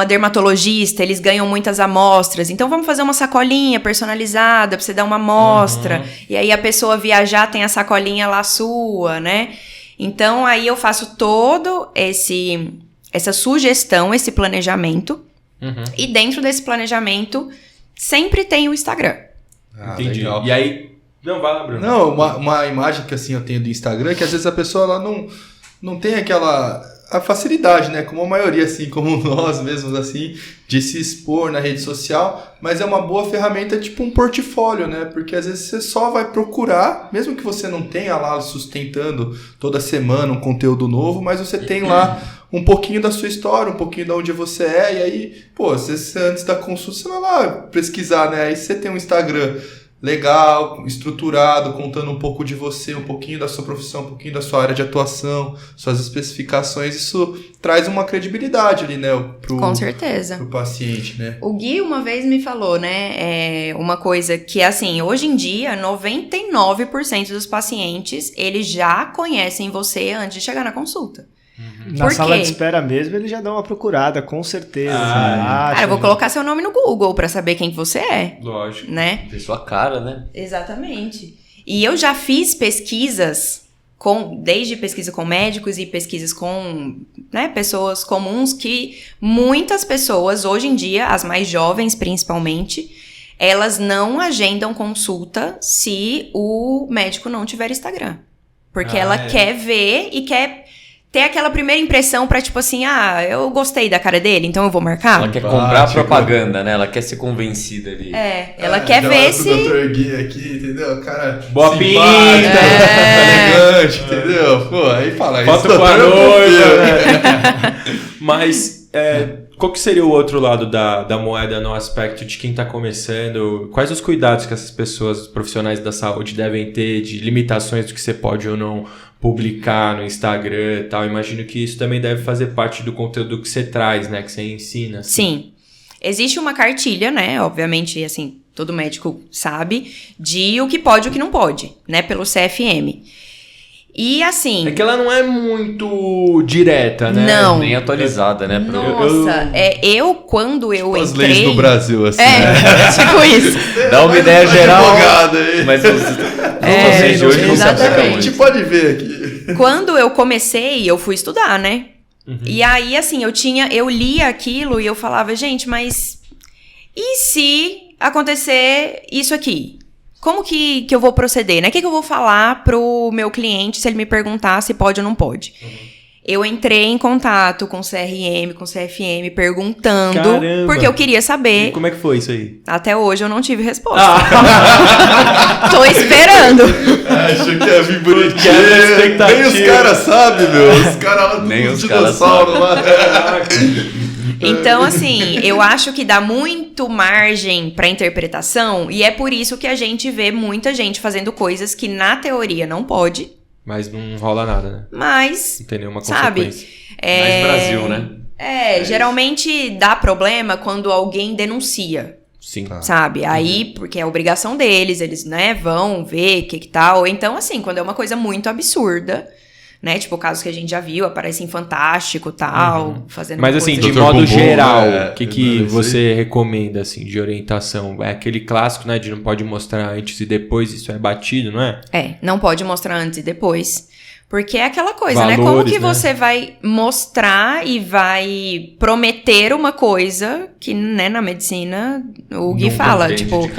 Speaker 4: dermatologista, eles ganham muitas amostras, então vamos fazer uma sacolinha personalizada pra você dar uma amostra, e aí a pessoa viajar tem a sacolinha lá sua, né? Então aí eu faço todo essa sugestão, esse planejamento, e dentro desse planejamento sempre tem o Instagram.
Speaker 1: Entendi.
Speaker 3: Legal.
Speaker 1: E aí... Não, vai lá, Bruno.
Speaker 3: Não, uma imagem que assim eu tenho do Instagram, que às vezes a pessoa ela não tem a facilidade, né, como a maioria, assim, como nós mesmos, assim, de se expor na rede social, mas é uma boa ferramenta, tipo um portfólio, né, porque às vezes você só vai procurar, mesmo que você não tenha lá sustentando toda semana um conteúdo novo, mas você tem lá um pouquinho da sua história, um pouquinho de onde você é, e aí, você antes da consulta, você vai lá pesquisar, né, aí você tem um Instagram legal, estruturado, contando um pouco de você, um pouquinho da sua profissão, um pouquinho da sua área de atuação, suas especificações, isso traz uma credibilidade ali, né,
Speaker 4: com certeza,
Speaker 3: pro paciente, né?
Speaker 4: O Gui uma vez me falou, né, uma coisa que, assim, hoje em dia, 99% dos pacientes, eles já conhecem você antes de chegar na consulta.
Speaker 5: Na sala de espera mesmo, eles já dão uma procurada, com certeza.
Speaker 4: Cara, eu vou colocar seu nome no Google pra saber quem que você é.
Speaker 1: Lógico.
Speaker 4: Né?
Speaker 2: Ter sua cara, né?
Speaker 4: Exatamente. E eu já fiz pesquisas, desde pesquisa com médicos e pesquisas com, né, pessoas comuns, que muitas pessoas, hoje em dia, as mais jovens principalmente, elas não agendam consulta se o médico não tiver Instagram. Porque ela quer ver e quer ter aquela primeira impressão pra, tipo assim, eu gostei da cara dele, então eu vou marcar.
Speaker 2: Ela quer comprar a propaganda, né? Ela quer ser convencida ali.
Speaker 4: Ela quer ver se...
Speaker 3: Dr. Gui aqui, entendeu? O cara
Speaker 1: boa
Speaker 3: simpático,
Speaker 1: pinta,
Speaker 3: elegante, entendeu? Pô, aí fala isso.
Speaker 1: Foto com a noiva, né? Mas, qual que seria o outro lado da moeda no aspecto de quem tá começando? Quais os cuidados que essas pessoas, profissionais da saúde, devem ter de limitações do que você pode ou não publicar no Instagram e tal? Imagino que isso também deve fazer parte do conteúdo que você traz, né? Que você ensina. Assim.
Speaker 4: Sim. Existe uma cartilha, né? Obviamente, assim, todo médico sabe de o que pode e o que não pode, né? Pelo CFM. E assim...
Speaker 1: É que ela não é muito direta, né?
Speaker 4: Não.
Speaker 2: Nem atualizada, né?
Speaker 4: Nossa, quando eu
Speaker 3: As
Speaker 4: entrei...
Speaker 3: leis do Brasil, assim.
Speaker 4: tipo isso.
Speaker 2: Dá uma ideia geral.
Speaker 3: Aí.
Speaker 2: Mas os leis de hoje não se aplicam
Speaker 3: A gente
Speaker 2: muito.
Speaker 3: pode ver aqui.
Speaker 4: Quando eu comecei, eu fui estudar, né? E aí, assim, eu lia aquilo e eu falava, gente, mas e se acontecer isso aqui? Como que eu vou proceder, né? O que eu vou falar pro meu cliente se ele me perguntar se pode ou não pode? Eu entrei em contato com o CRM, com o CFM, perguntando,
Speaker 1: Caramba.
Speaker 4: porque eu queria saber.
Speaker 1: E como é que foi isso aí?
Speaker 4: Até hoje eu não tive resposta. Tô esperando.
Speaker 3: Acho que ia vir bonitinho.
Speaker 1: Quebra a expectativa.
Speaker 3: Nem os caras sabem, meu. Os caras lá
Speaker 2: Nem
Speaker 3: do
Speaker 2: os caras
Speaker 3: dinossauro lá.
Speaker 4: Então, assim, eu acho que dá muito margem pra interpretação e é por isso que a gente vê muita gente fazendo coisas que na teoria não pode,
Speaker 1: Mas não rola nada, né?
Speaker 4: mas,
Speaker 1: Não tem nenhuma
Speaker 4: sabe?
Speaker 1: consequência.
Speaker 2: Mais Brasil, né?
Speaker 4: Geralmente dá problema quando alguém denuncia,
Speaker 1: Sim.
Speaker 4: sabe? Aí, porque é obrigação deles, eles, né, vão ver o que tal. Ou então, assim, quando é uma coisa muito absurda, né? Tipo, o caso que a gente já viu, aparece em Fantástico e tal, fazendo
Speaker 1: Mas assim,
Speaker 4: coisa
Speaker 1: de
Speaker 3: Dr.
Speaker 1: modo
Speaker 3: Bumbum,
Speaker 1: geral,
Speaker 3: né?
Speaker 1: o que você recomenda, assim, de orientação? É aquele clássico, né, de não pode mostrar antes e depois, isso é batido, não é?
Speaker 4: Não pode mostrar antes e depois. Porque é aquela coisa, né? Como
Speaker 1: Valores,
Speaker 4: que
Speaker 1: né?
Speaker 4: você vai mostrar e vai prometer uma coisa que, né, na medicina, o Gui fala, tipo...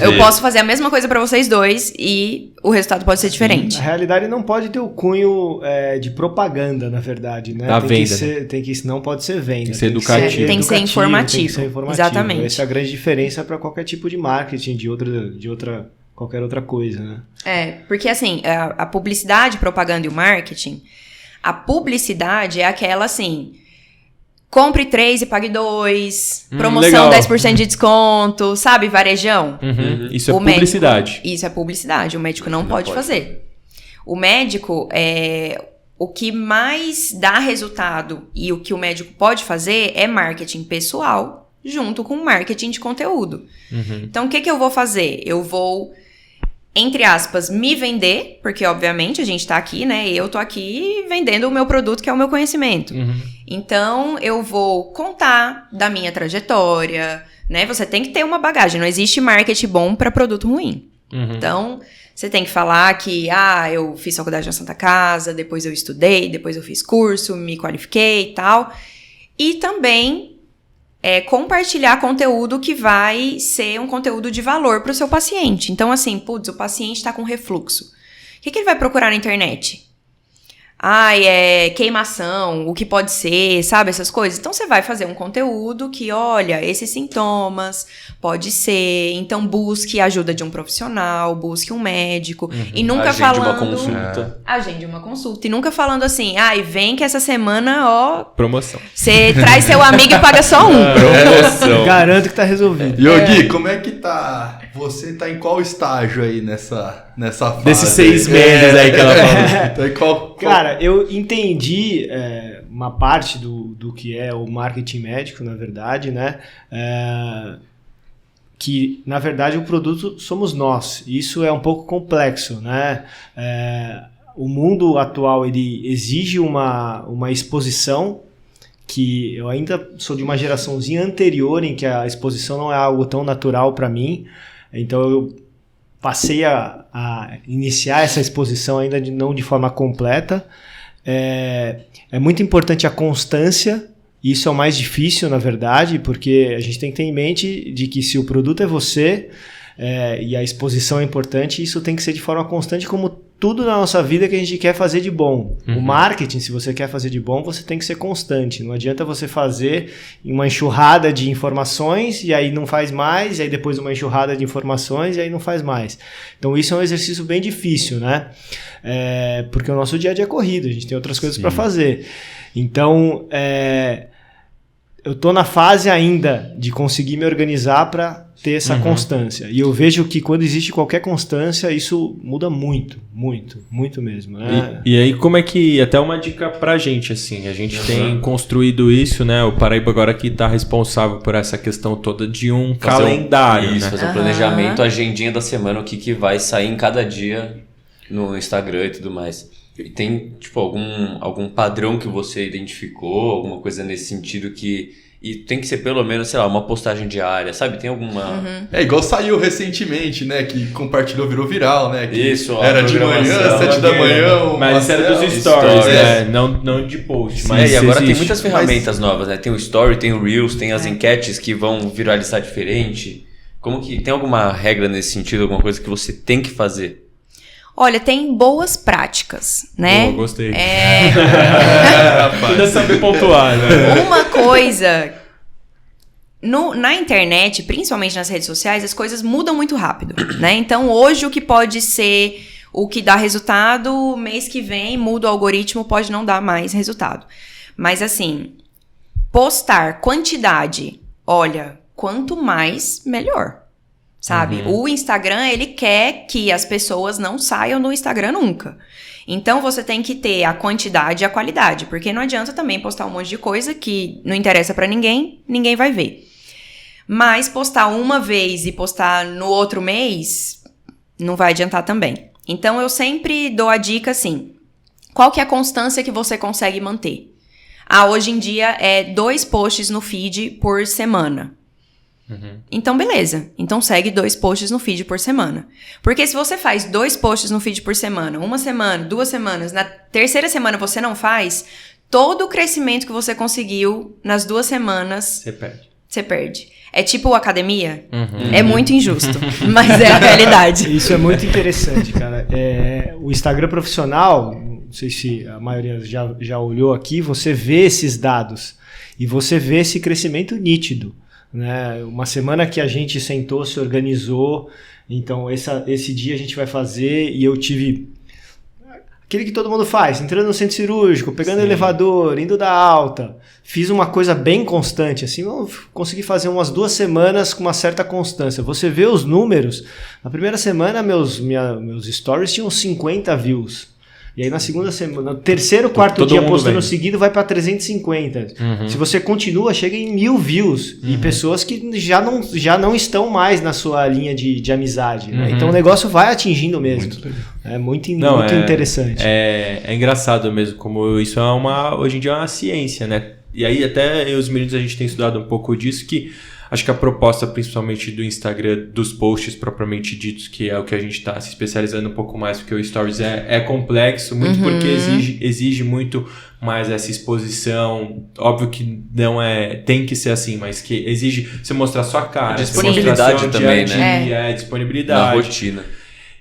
Speaker 4: Eu posso fazer a mesma coisa pra vocês dois e o resultado pode ser diferente.
Speaker 5: Na realidade, não pode ter o cunho de propaganda, na verdade, né?
Speaker 1: Da
Speaker 5: tem
Speaker 1: venda,
Speaker 5: que ser, tem que, não pode ser venda.
Speaker 1: Tem que ser educativo.
Speaker 4: Tem que ser informativo.
Speaker 5: Tem que ser informativo.
Speaker 4: Exatamente.
Speaker 5: Essa é a grande diferença para qualquer tipo de marketing, qualquer outra coisa, né?
Speaker 4: Porque assim, a publicidade, propaganda e o marketing, a publicidade é aquela assim... Compre 3 e pague 2. Promoção
Speaker 1: legal.
Speaker 4: 10% de desconto, sabe? Varejão.
Speaker 1: Isso é
Speaker 4: O médico-
Speaker 1: publicidade.
Speaker 4: Isso é publicidade. O médico não pode fazer. O médico, o que mais dá resultado e o que o médico pode fazer é marketing pessoal junto com marketing de conteúdo. Então, o que eu vou fazer? Eu vou, entre aspas, me vender, porque obviamente a gente tá aqui, né? Eu tô aqui vendendo o meu produto, que é o meu conhecimento. Então, eu vou contar da minha trajetória, né? Você tem que ter uma bagagem, não existe marketing bom para produto ruim. Então, você tem que falar que, eu fiz faculdade na Santa Casa, depois eu estudei, depois eu fiz curso, me qualifiquei e tal. E também compartilhar conteúdo que vai ser um conteúdo de valor para o seu paciente. Então, assim, o paciente está com refluxo. O que ele vai procurar na internet? Queimação, o que pode ser, sabe? Essas coisas. Então, você vai fazer um conteúdo que, olha, esses sintomas, pode ser. Então, busque a ajuda de um profissional, busque um médico. E nunca falando...
Speaker 2: uma consulta.
Speaker 4: Agende uma consulta. E nunca falando assim, vem que essa semana,
Speaker 1: Promoção.
Speaker 4: você traz seu amigo e paga só um.
Speaker 2: Promoção.
Speaker 5: Garanto que tá resolvido.
Speaker 3: Yogi, como é que tá? Você tá em qual estágio aí nessa fase?
Speaker 1: Desses 6 meses aí que ela falou.
Speaker 3: Tá em qual...
Speaker 5: Cara, eu entendi uma parte do que é o marketing médico, na verdade, né? Que, na verdade, o produto somos nós. Isso é um pouco complexo, né? O mundo atual, ele exige uma exposição que eu ainda sou de uma geraçãozinha anterior em que a exposição não é algo tão natural para mim. Então, eu passei a iniciar essa exposição ainda não de forma completa. É muito importante a constância. Isso é o mais difícil, na verdade, porque a gente tem que ter em mente de que se o produto é você e a exposição é importante, isso tem que ser de forma constante, como tudo na nossa vida que a gente quer fazer de bom. O marketing, se você quer fazer de bom, você tem que ser constante. Não adianta você fazer uma enxurrada de informações e aí não faz mais, e aí depois uma enxurrada de informações e aí não faz mais. Então isso é um exercício bem difícil, né? Porque o nosso dia a dia é corrido, a gente tem outras coisas para fazer. Então, eu estou na fase ainda de conseguir me organizar para ter essa constância. E eu vejo que quando existe qualquer constância, isso muda muito, muito, muito mesmo. Né?
Speaker 1: E aí, como é que... Até uma dica pra gente, assim. A gente tem construído isso, né? O Paraíba agora que tá responsável por essa questão toda de um calendário, né?
Speaker 2: Fazer um planejamento, a agendinha da semana, o que vai sair em cada dia no Instagram e tudo mais. E tem, tipo, algum padrão que você identificou, alguma coisa nesse sentido que... E tem que ser pelo menos, sei lá, uma postagem diária, sabe? Tem alguma...
Speaker 3: Igual saiu recentemente, né? Que compartilhou, virou viral, né? Que
Speaker 2: isso,
Speaker 3: era de manhã, 7 da manhã.
Speaker 1: Mas isso era dos stories, né? Não de post.
Speaker 2: Sim,
Speaker 1: mas
Speaker 2: e agora tem muitas ferramentas novas, né? Tem o Story, tem o Reels, tem as enquetes que vão viralizar diferente. Como que... Tem alguma regra nesse sentido, alguma coisa que você tem que fazer?
Speaker 4: Olha, tem boas práticas, né?
Speaker 1: Boa, gostei. Ainda saber pontuar, né?
Speaker 4: Uma coisa... Na internet, principalmente nas redes sociais, as coisas mudam muito rápido, né? Então, hoje, o que pode ser o que dá resultado, mês que vem, muda o algoritmo, pode não dar mais resultado. Mas, assim, postar quantidade, olha, quanto mais, melhor. Sabe? O Instagram, ele quer que as pessoas não saiam do Instagram nunca. Então, você tem que ter a quantidade e a qualidade. Porque não adianta também postar um monte de coisa que não interessa pra ninguém, ninguém vai ver. Mas postar uma vez e postar no outro mês, não vai adiantar também. Então, eu sempre dou a dica assim, qual que é a constância que você consegue manter? Hoje em dia é 2 posts no feed por semana. Então, beleza. Então, segue 2 posts no feed por semana. Porque se você faz 2 posts no feed por semana, 1 semana, 2 semanas, na 3ª semana você não faz, todo o crescimento que você conseguiu nas 2 semanas... Você perde. É tipo academia? É muito injusto, mas é a realidade.
Speaker 5: Isso é muito interessante, cara. O Instagram profissional, não sei se a maioria já olhou aqui, você vê esses dados e você vê esse crescimento nítido. Né? Uma semana que a gente sentou, se organizou, então esse dia a gente vai fazer e eu tive aquele que todo mundo faz, entrando no centro cirúrgico, pegando elevador, indo da alta, fiz uma coisa bem constante, assim, eu consegui fazer umas 2 semanas com uma certa constância. Você vê os números, na primeira semana meus stories tinham 50 views. E aí na segunda semana, no terceiro, quarto dia postando seguido, vai para 350. Se você continua, chega em 1000 views. E pessoas que já não estão mais na sua linha de amizade. Né? Então o negócio vai atingindo mesmo. É muito interessante.
Speaker 1: É engraçado mesmo, como isso hoje em dia é uma ciência, né? E aí até os meninos a gente tem estudado um pouco disso, que acho que a proposta principalmente do Instagram, dos posts propriamente ditos, que é o que a gente está se especializando um pouco mais, porque o Stories é complexo, muito porque exige muito mais essa exposição. Óbvio que não tem que ser assim, mas que exige você mostrar sua cara.
Speaker 2: Disponibilidade também,
Speaker 1: né? Disponibilidade.
Speaker 2: Na rotina.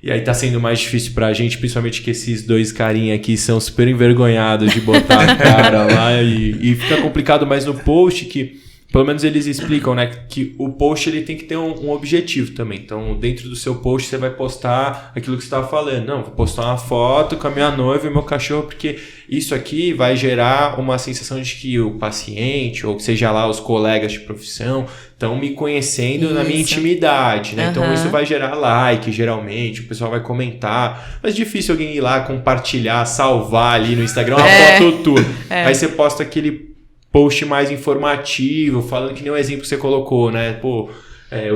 Speaker 1: E aí tá sendo mais difícil pra gente, principalmente que esses 2 carinha aqui são super envergonhados de botar a cara lá e fica complicado mais no post, que pelo menos eles explicam, né, que o post ele tem que ter um objetivo também. Então, dentro do seu post, você vai postar aquilo que você estava falando. Não, vou postar uma foto com a minha noiva e meu cachorro, porque isso aqui vai gerar uma sensação de que o paciente, ou seja lá, os colegas de profissão, estão me conhecendo na minha intimidade, né? Então, isso vai gerar like, geralmente, o pessoal vai comentar. Mas é difícil alguém ir lá, compartilhar, salvar ali no Instagram uma foto tua. Aí você posta aquele post mais informativo, falando que nem o exemplo que você colocou, né? Pô,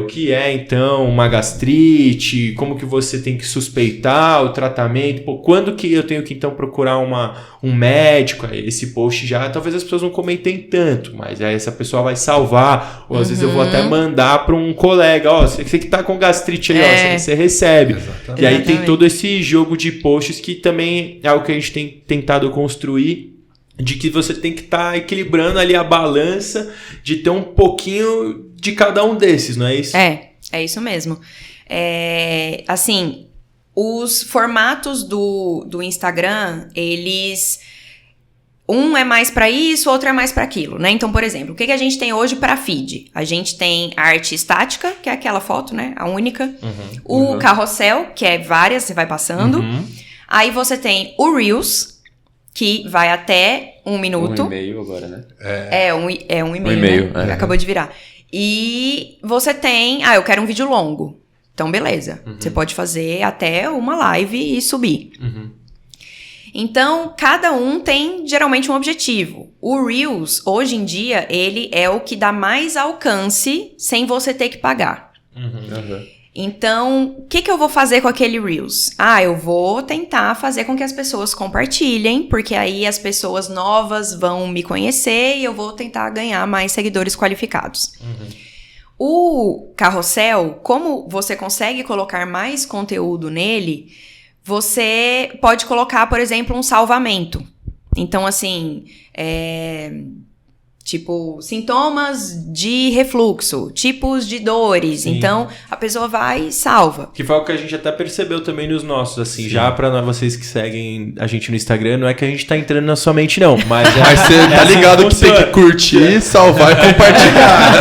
Speaker 1: o que é então uma gastrite, como que você tem que suspeitar o tratamento, pô, quando que eu tenho que então procurar um médico. Esse post já, talvez as pessoas não comentem tanto, mas aí essa pessoa vai salvar, ou às vezes eu vou até mandar para um colega, você que tá com gastrite aí, você recebe. Exatamente. E aí tem todo esse jogo de posts que também é algo que a gente tem tentado construir, de que você tem que estar equilibrando ali a balança, de ter um pouquinho de cada um desses, não é isso?
Speaker 4: É isso mesmo. Assim, os formatos do Instagram, eles... Um é mais para isso, outro é mais para aquilo, né? Então, por exemplo, o que a gente tem hoje para feed? A gente tem a arte estática, que é aquela foto, né? A única. O carrossel, que é várias, você vai passando. Aí você tem o Reels, que vai até 1 minuto.
Speaker 2: 1,5 agora, né?
Speaker 4: É 1,5, né? Acabou de virar. E você tem... eu quero um vídeo longo. Então, beleza. Você pode fazer até uma live e subir. Então, cada um tem geralmente um objetivo. O Reels, hoje em dia, ele é o que dá mais alcance sem você ter que pagar. Então, o que eu vou fazer com aquele Reels? Eu vou tentar fazer com que as pessoas compartilhem, porque aí as pessoas novas vão me conhecer e eu vou tentar ganhar mais seguidores qualificados. O carrossel, como você consegue colocar mais conteúdo nele... Você pode colocar, por exemplo, um salvamento. Então, assim, tipo, sintomas de refluxo, tipos de dores. Sim. Então, a pessoa vai e salva.
Speaker 1: Que foi o que a gente até percebeu também nos nossos, assim. Sim. Já pra vocês que seguem a gente no Instagram, não é que a gente tá entrando na sua mente, não. Mas você
Speaker 3: tá ligado que tem que curtir, salvar e compartilhar.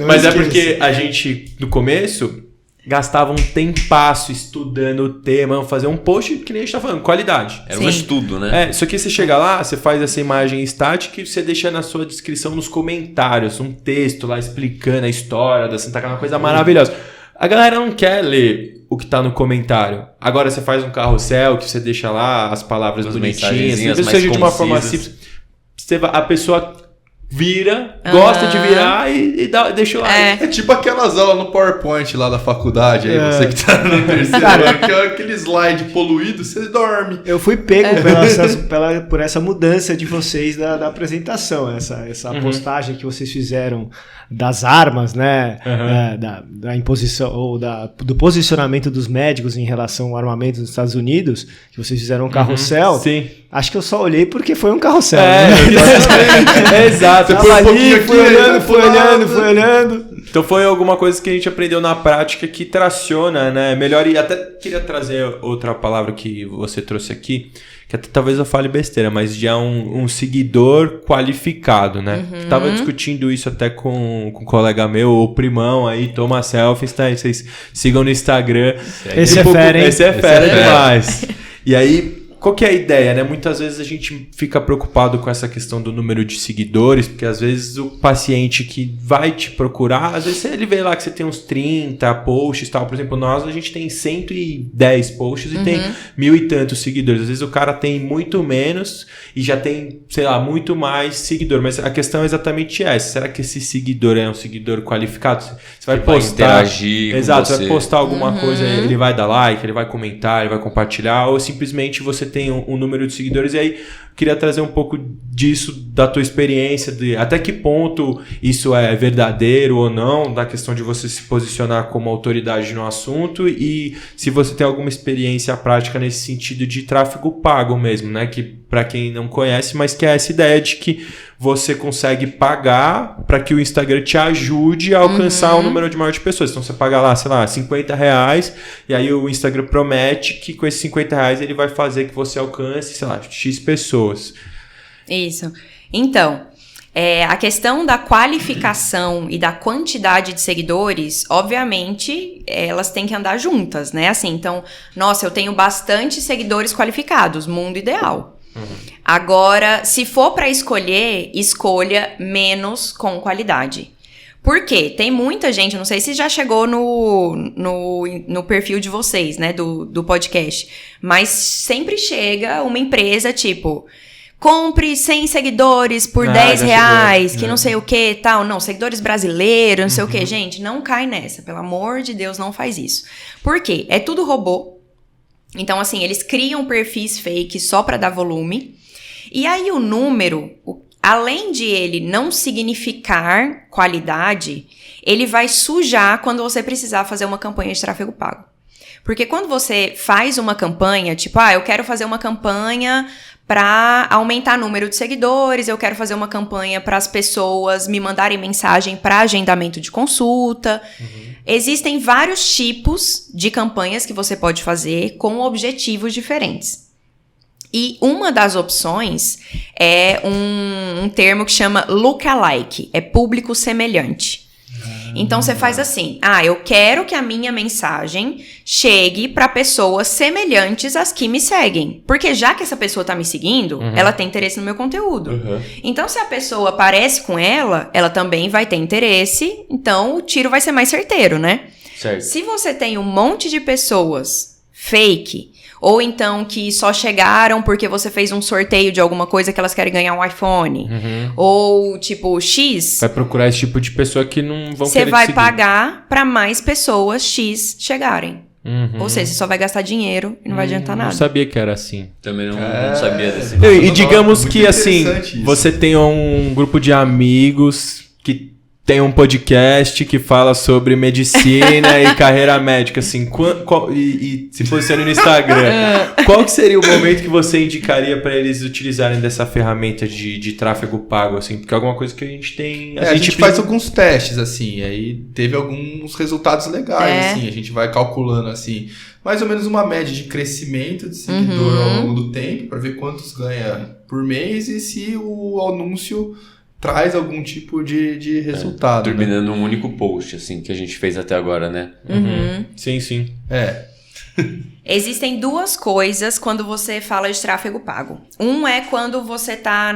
Speaker 1: Mas é porque a gente, no começo... gastava um tempasso estudando o tema, fazer um post que nem a gente tá falando, qualidade.
Speaker 2: Era um estudo, né?
Speaker 1: Só que você chega lá, você faz essa imagem estática e você deixa na sua descrição, nos comentários, um texto lá explicando a história da Santa Casa, uma coisa maravilhosa. A galera não quer ler o que tá no comentário. Agora você faz um carrossel que você deixa lá as palavras bonitinhas, mesmo que seja de uma forma simples. A pessoa... vira, gosta de virar e deixa lá.
Speaker 3: É tipo aquelas aulas no PowerPoint lá da faculdade, aí você que tá no terceiro ano, que é aquele slide poluído, você dorme.
Speaker 5: Eu fui pego por essa mudança de vocês da apresentação, essa postagem que vocês fizeram das armas, né, da imposição ou do posicionamento dos médicos em relação ao armamento dos Estados Unidos, que vocês fizeram um carrossel.
Speaker 1: Sim.
Speaker 5: Acho que eu só olhei porque foi um carrossel.
Speaker 1: Exato.
Speaker 5: Fui olhando.
Speaker 1: Então foi alguma coisa que a gente aprendeu na prática que traciona, né? Melhor, e até queria trazer outra palavra que você trouxe aqui, que até talvez eu fale besteira, mas já um seguidor qualificado, né? Tava discutindo isso até com um colega meu, o Primão aí, toma selfies, tá? Vocês sigam no Instagram.
Speaker 5: Esse é fera, hein?
Speaker 1: Esse é fera demais. E aí... qual que é a ideia, né? Muitas vezes a gente fica preocupado com essa questão do número de seguidores, porque às vezes o paciente que vai te procurar, às vezes ele vê lá que você tem uns 30 posts e tal. Por exemplo, nós a gente tem 110 posts e tem 1.000 e tantos seguidores. Às vezes o cara tem muito menos e já tem, sei lá, muito mais seguidor. Mas a questão é exatamente essa. Será que esse seguidor é um seguidor qualificado? Você vai postar...
Speaker 2: interagir com
Speaker 1: você vai postar alguma coisa, ele vai dar like, ele vai comentar, ele vai compartilhar, ou simplesmente você tem um número de seguidores. E aí queria trazer um pouco disso da tua experiência, de até que ponto isso é verdadeiro ou não, da questão de você se posicionar como autoridade no assunto, e se você tem alguma experiência prática nesse sentido de tráfego pago mesmo, né? Que para quem não conhece, mas que é essa ideia de que você consegue pagar para que o Instagram te ajude a alcançar um número maior de pessoas. Então você paga lá, sei lá, R$50, e aí o Instagram promete que com esses R$50 ele vai fazer que você alcance, sei lá, X pessoas.
Speaker 4: Isso. Então, a questão da qualificação e da quantidade de seguidores, obviamente, elas têm que andar juntas, né? Assim, então, nossa, eu tenho bastante seguidores qualificados, mundo ideal. Agora, se for para escolher, escolha menos com qualidade. Por quê? Tem muita gente, não sei se já chegou no perfil de vocês, né, do podcast, mas sempre chega uma empresa tipo... compre 100 seguidores por R$10, que não sei o que, tal. Não, seguidores brasileiros, não sei o que. Gente, não cai nessa. Pelo amor de Deus, não faz isso. Por quê? É tudo robô. Então, assim, eles criam perfis fake só para dar volume. E aí o número, além de ele não significar qualidade, ele vai sujar quando você precisar fazer uma campanha de tráfego pago. Porque quando você faz uma campanha, tipo, eu quero fazer uma campanha para aumentar o número de seguidores, eu quero fazer uma campanha para as pessoas me mandarem mensagem para agendamento de consulta. Existem vários tipos de campanhas que você pode fazer com objetivos diferentes. E uma das opções é um termo que chama lookalike, é público semelhante. Então, você faz assim, eu quero que a minha mensagem chegue para pessoas semelhantes às que me seguem. Porque já que essa pessoa tá me seguindo, ela tem interesse no meu conteúdo. Então, se a pessoa parece com ela também vai ter interesse, então o tiro vai ser mais certeiro, né?
Speaker 2: Certo.
Speaker 4: Se você tem um monte de pessoas fake, ou então que só chegaram porque você fez um sorteio de alguma coisa que elas querem ganhar um iPhone, ou tipo X,
Speaker 1: vai procurar esse tipo de pessoa que não vão querer
Speaker 4: você vai
Speaker 1: seguir.
Speaker 4: pagar para mais pessoas X chegarem. Ou seja, você só vai gastar dinheiro e não vai adiantar nada.
Speaker 1: Não sabia que era assim.
Speaker 2: Também não sabia desse.
Speaker 1: E digamos
Speaker 3: muito
Speaker 1: que assim,
Speaker 3: interessante isso.
Speaker 1: você tem um grupo de amigos que tem um podcast que fala sobre medicina e carreira médica, assim, e se posiciona no Instagram. Qual que seria o momento que você indicaria para eles utilizarem dessa ferramenta de tráfego pago, assim? Porque é alguma coisa que a gente tem...
Speaker 3: A gente faz alguns testes, assim, aí teve alguns resultados legais, assim, a gente vai calculando, assim, mais ou menos uma média de crescimento de seguidor ao longo do tempo, para ver quantos ganha por mês e se o anúncio traz algum tipo de resultado.
Speaker 2: Terminando um único post, assim, que a gente fez até agora, né?
Speaker 1: Sim, sim.
Speaker 4: Existem duas coisas quando você fala de tráfego pago. Um é quando você tá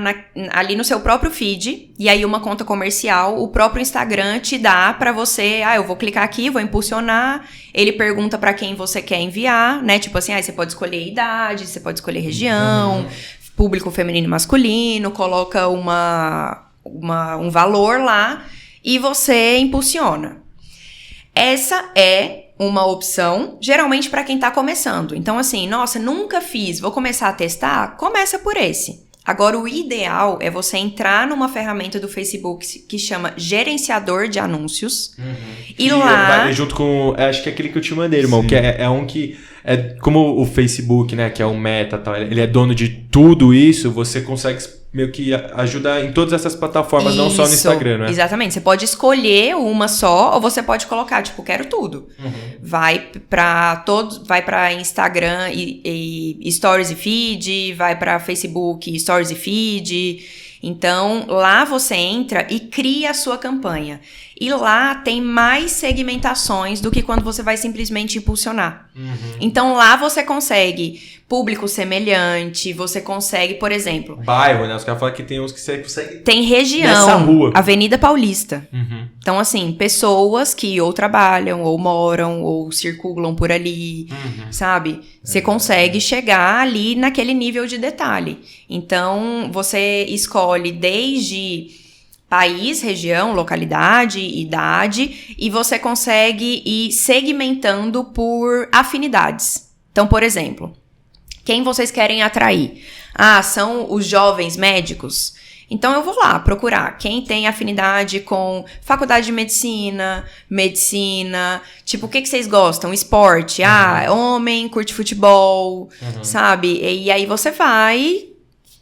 Speaker 4: ali no seu próprio feed, e aí uma conta comercial, o próprio Instagram te dá pra você, eu vou clicar aqui, vou impulsionar, ele pergunta pra quem você quer enviar, né? Tipo assim, você pode escolher idade, você pode escolher região, público feminino e masculino, coloca um valor lá e você impulsiona. Essa é uma opção, geralmente para quem tá começando. Então, assim, nossa, nunca fiz, vou começar a testar? Começa por esse. Agora, o ideal é você entrar numa ferramenta do Facebook que chama Gerenciador de Anúncios. E lá...
Speaker 1: Vai junto com... Acho que é aquele que eu te mandei, irmão. Sim. Que é um que... É como o Facebook, né? Que é o Meta e tal. Ele é dono de tudo isso. Você consegue meio que ajudar em todas essas plataformas, não só no Instagram, né?
Speaker 4: Exatamente. Você pode escolher uma só, ou você pode colocar, tipo, quero tudo. Vai pra Instagram e Stories e Feed, vai pra Facebook, Stories e Feed. Então, lá você entra e cria a sua campanha. E lá tem mais segmentações do que quando você vai simplesmente impulsionar. Então, lá você consegue público semelhante, você consegue, por exemplo...
Speaker 1: Bairro, né? Os caras falam que tem uns que você consegue...
Speaker 4: Tem região,
Speaker 1: nessa rua.
Speaker 4: Avenida Paulista. Então, assim, pessoas que ou trabalham, ou moram, ou circulam por ali, sabe? Você consegue chegar ali naquele nível de detalhe. Então, você escolhe desde... país, região, localidade, idade, e você consegue ir segmentando por afinidades. Então, por exemplo, quem vocês querem atrair? São os jovens médicos. Então, eu vou lá procurar quem tem afinidade com faculdade de medicina, tipo, o que vocês gostam? Esporte, homem, curte futebol, sabe? E aí você vai...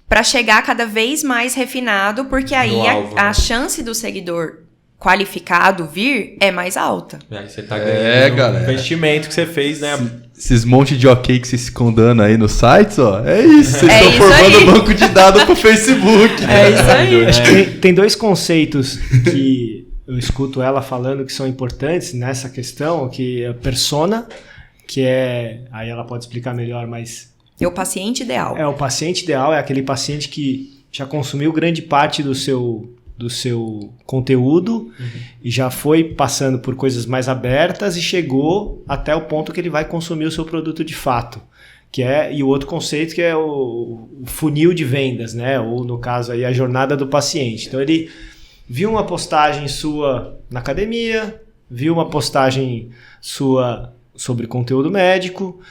Speaker 4: para chegar cada vez mais refinado, porque aí a chance do seguidor qualificado vir é mais alta.
Speaker 1: Aí você tá ganhando o investimento que você fez, né?
Speaker 3: Esses monte de ok que vocês ficam dando aí nos sites, ó, é isso. Vocês estão formando
Speaker 4: aí.
Speaker 3: banco de dados pro Facebook.
Speaker 4: É isso aí.
Speaker 5: Acho que tem dois conceitos que eu escuto ela falando que são importantes nessa questão, que é a persona, que é... Aí ela pode explicar melhor, mas...
Speaker 4: É o paciente ideal.
Speaker 5: O paciente ideal é aquele paciente que já consumiu grande parte do seu conteúdo e já foi passando por coisas mais abertas e chegou até o ponto que ele vai consumir o seu produto de fato. E o outro conceito que é o funil de vendas, né? Ou no caso aí a jornada do paciente. Então ele viu uma postagem sua na academia, viu uma postagem sua sobre conteúdo médico,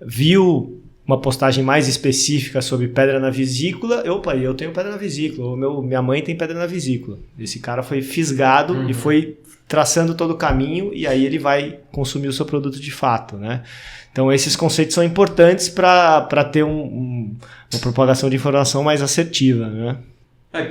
Speaker 5: viu uma postagem mais específica sobre pedra na vesícula, eu tenho pedra na vesícula, minha mãe tem pedra na vesícula. Esse cara foi fisgado e foi traçando todo o caminho, e aí ele vai consumir o seu produto de fato, né? Então esses conceitos são importantes para ter uma propagação de informação mais assertiva, né?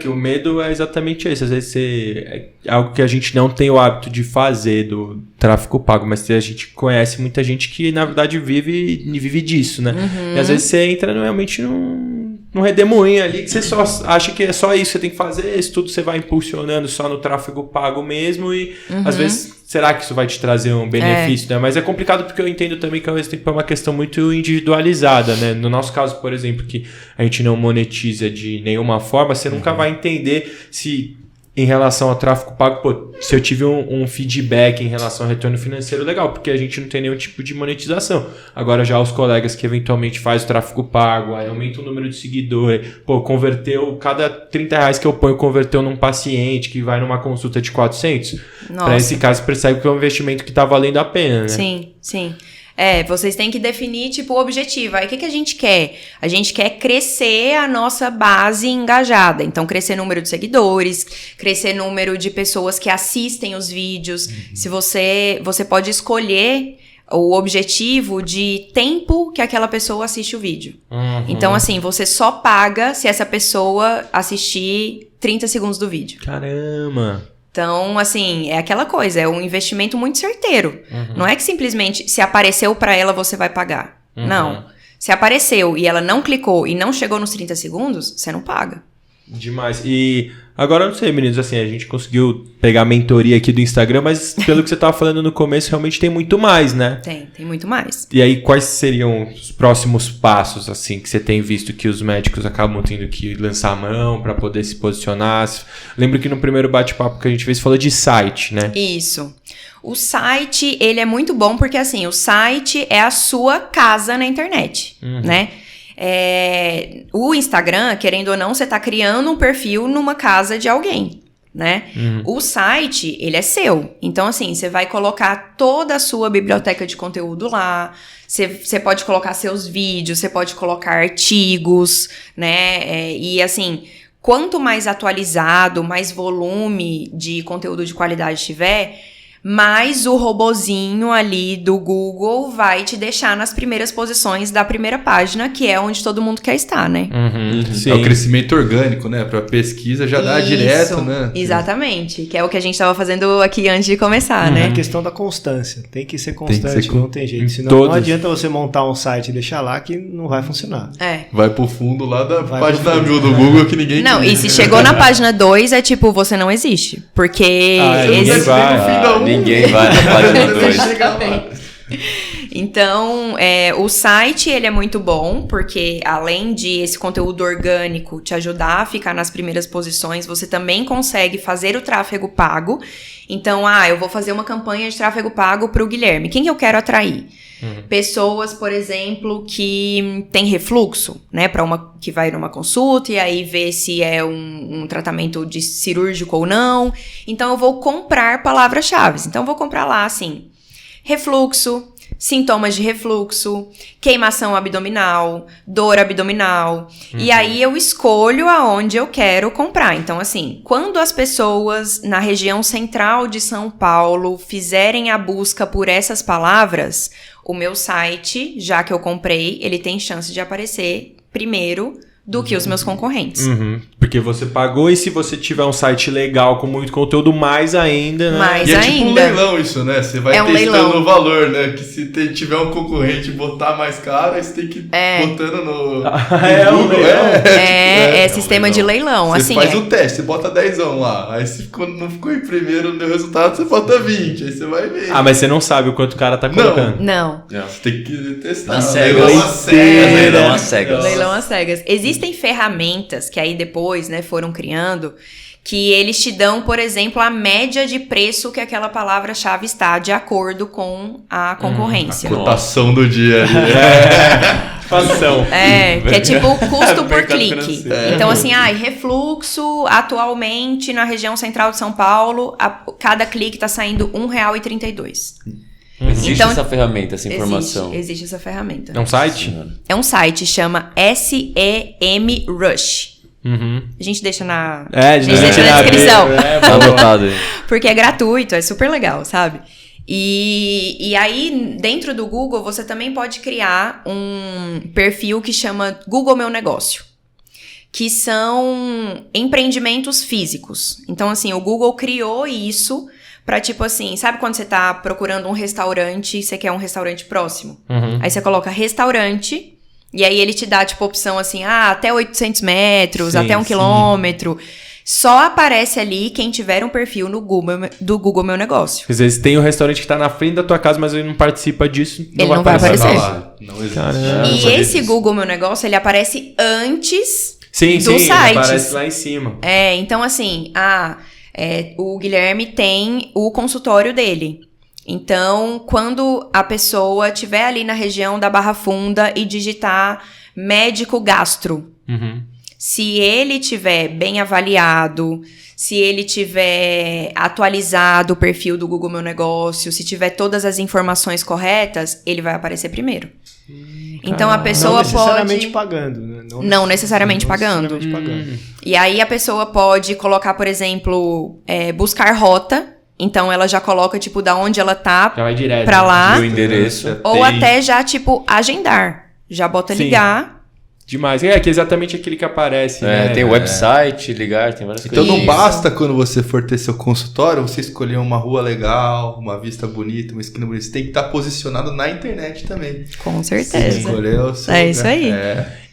Speaker 1: Que o medo é exatamente isso. Às vezes é algo que a gente não tem o hábito de fazer do tráfego pago, mas a gente conhece muita gente que, na verdade, vive disso, né? E às vezes você entra realmente num redemoinho ali que você só acha que é só isso que você tem que fazer, isso tudo você vai impulsionando só no tráfego pago mesmo e às vezes será que isso vai te trazer um benefício, né? Mas é complicado porque eu entendo também que às vezes tem que ser uma questão muito individualizada, né? No nosso caso, por exemplo, que a gente não monetiza de nenhuma forma, você nunca vai entender se em relação ao tráfego pago, se eu tive um feedback em relação ao retorno financeiro, legal, porque a gente não tem nenhum tipo de monetização. Agora já os colegas que eventualmente fazem o tráfego pago, aí aumenta o número de seguidores, converteu, cada R$30 que eu ponho, converteu num paciente que vai numa consulta de 400. Para esse caso, você percebe que é um investimento que está valendo a pena, né?
Speaker 4: Sim. Vocês têm que definir, o objetivo. Aí, o que a gente quer? A gente quer crescer a nossa base engajada. Então, crescer número de seguidores, crescer número de pessoas que assistem os vídeos. Se você pode escolher o objetivo de tempo que aquela pessoa assiste o vídeo. Então, assim, você só paga se essa pessoa assistir 30 segundos do vídeo.
Speaker 1: Caramba!
Speaker 4: Então, assim, é aquela coisa, é um investimento muito certeiro. Não é que simplesmente, se apareceu pra ela, você vai pagar. Não. Se apareceu e ela não clicou e não chegou nos 30 segundos, você não paga.
Speaker 1: Demais. E agora eu não sei, meninos, assim, a gente conseguiu pegar a mentoria aqui do Instagram, mas pelo que você estava falando no começo, realmente tem muito mais, né?
Speaker 4: Tem muito mais.
Speaker 1: E aí, quais seriam os próximos passos, assim, que você tem visto que os médicos acabam tendo que lançar a mão para poder se posicionar? Lembro que no primeiro bate-papo que a gente fez, falou de site, né?
Speaker 4: Isso. O site, ele é muito bom porque, assim, o site é a sua casa na internet, né? O Instagram, querendo ou não, você tá criando um perfil numa casa de alguém, né? O site, ele é seu. Então, assim, você vai colocar toda a sua biblioteca de conteúdo lá. Você pode colocar seus vídeos, você pode colocar artigos, né? E, assim, quanto mais atualizado, mais volume de conteúdo de qualidade tiver, mais o robozinho ali do Google vai te deixar nas primeiras posições da primeira página, que é onde todo mundo quer estar, né?
Speaker 3: Sim. É o crescimento orgânico, né? Para pesquisa já dá direto, né?
Speaker 4: Exatamente, que é o que a gente estava fazendo aqui antes de começar, né?
Speaker 5: É a questão da constância. Tem que ser constante, não tem jeito. Senão não adianta você montar um site e deixar lá que não vai funcionar.
Speaker 3: Vai pro fundo lá da página 1000 do Google que ninguém
Speaker 4: Não, e se chegou na página 2, é tipo, você não existe. Porque...
Speaker 2: Ninguém vai na página 2.
Speaker 4: Então, o site, ele é muito bom, porque além de esse conteúdo orgânico te ajudar a ficar nas primeiras posições, você também consegue fazer o tráfego pago. Então, eu vou fazer uma campanha de tráfego pago pro Guilherme. Quem que eu quero atrair? Pessoas, por exemplo, que tem refluxo, né? Que vai numa consulta e aí vê se é um tratamento de cirúrgico ou não. Então, eu vou comprar palavras-chave. Então, eu vou comprar lá, assim, refluxo, sintomas de refluxo, queimação abdominal, dor abdominal. E aí eu escolho aonde eu quero comprar. Então, assim, quando as pessoas na região central de São Paulo fizerem a busca por essas palavras, o meu site, já que eu comprei, ele tem chance de aparecer primeiro do que os meus concorrentes.
Speaker 1: Porque você pagou e se você tiver um site legal com muito conteúdo, mais ainda, né?
Speaker 4: Mais
Speaker 3: e é
Speaker 4: ainda.
Speaker 3: tipo um leilão isso, né? Você vai testando
Speaker 4: leilão.
Speaker 3: o valor, né? Que se tiver um concorrente botar mais caro, aí você tem que ir botando no Google.
Speaker 4: Sistema de leilão.
Speaker 3: Você
Speaker 4: assim,
Speaker 3: faz o teste, você bota 10 lá. Aí se não ficou em primeiro, não deu resultado, você bota 20. Aí você vai ver.
Speaker 1: Mas você não sabe o quanto o cara tá colocando.
Speaker 4: Não.
Speaker 3: Você tem que testar.
Speaker 2: Leilão às cegas.
Speaker 4: Leilão às cegas. Existem ferramentas que aí depois, né, foram criando, que eles te dão, por exemplo, a média de preço que aquela palavra-chave está de acordo com a concorrência.
Speaker 3: A cotação do dia.
Speaker 1: Fação.
Speaker 4: Que é tipo o custo por clique. Então, assim, refluxo, atualmente, na região central de São Paulo, cada clique tá saindo R$1,32.
Speaker 2: Existe essa ferramenta, essa informação?
Speaker 4: Existe essa ferramenta.
Speaker 1: É um site?
Speaker 4: É um site, chama SEMrush. A gente deixa na, deixa na descrição.
Speaker 2: Tá anotado aí.
Speaker 4: Porque é gratuito, é super legal, sabe? E aí, dentro do Google, você também pode criar um perfil que chama Google Meu Negócio, que são empreendimentos físicos. Então, assim, o Google criou isso pra, tipo assim, sabe quando você tá procurando um restaurante e você quer um restaurante próximo? Aí você coloca restaurante, e aí ele te dá, tipo, opção assim, até 800 metros, até 1 quilômetro. Só aparece ali quem tiver um perfil no do Google Meu Negócio.
Speaker 1: Às vezes tem um restaurante que tá na frente da tua casa, mas ele não participa disso.
Speaker 4: Ele não vai aparecer.
Speaker 3: Lá. Não existe.
Speaker 1: Caramba.
Speaker 4: E esse Google Meu Negócio, ele aparece antes dos
Speaker 1: ele
Speaker 4: sites.
Speaker 1: aparece lá em cima.
Speaker 4: Então assim, o Guilherme tem o consultório dele. Então, quando a pessoa estiver ali na região da Barra Funda e digitar médico gastro, se ele tiver bem avaliado, se ele tiver atualizado o perfil do Google Meu Negócio, se tiver todas as informações corretas, ele vai aparecer primeiro. Então a pessoa
Speaker 5: não necessariamente
Speaker 4: pode...
Speaker 5: pagando, né?
Speaker 4: Não necessariamente pagando. E aí a pessoa pode colocar, por exemplo, buscar rota. Então ela já coloca, tipo, da onde ela tá
Speaker 1: Já vai direto,
Speaker 4: pra lá.
Speaker 2: O endereço.
Speaker 4: Ou até já, tipo, agendar. Já bota ligar.
Speaker 1: Demais. É que é exatamente aquele que aparece, né?
Speaker 2: Tem o website, ligar, tem várias
Speaker 3: Então
Speaker 2: coisas.
Speaker 3: não basta quando você for ter seu consultório, você escolher uma rua legal, uma vista bonita, uma esquina bonita. Você tem que estar posicionado na internet também.
Speaker 4: Com certeza.
Speaker 3: Escolher o seu
Speaker 4: É
Speaker 3: lugar.
Speaker 4: isso aí.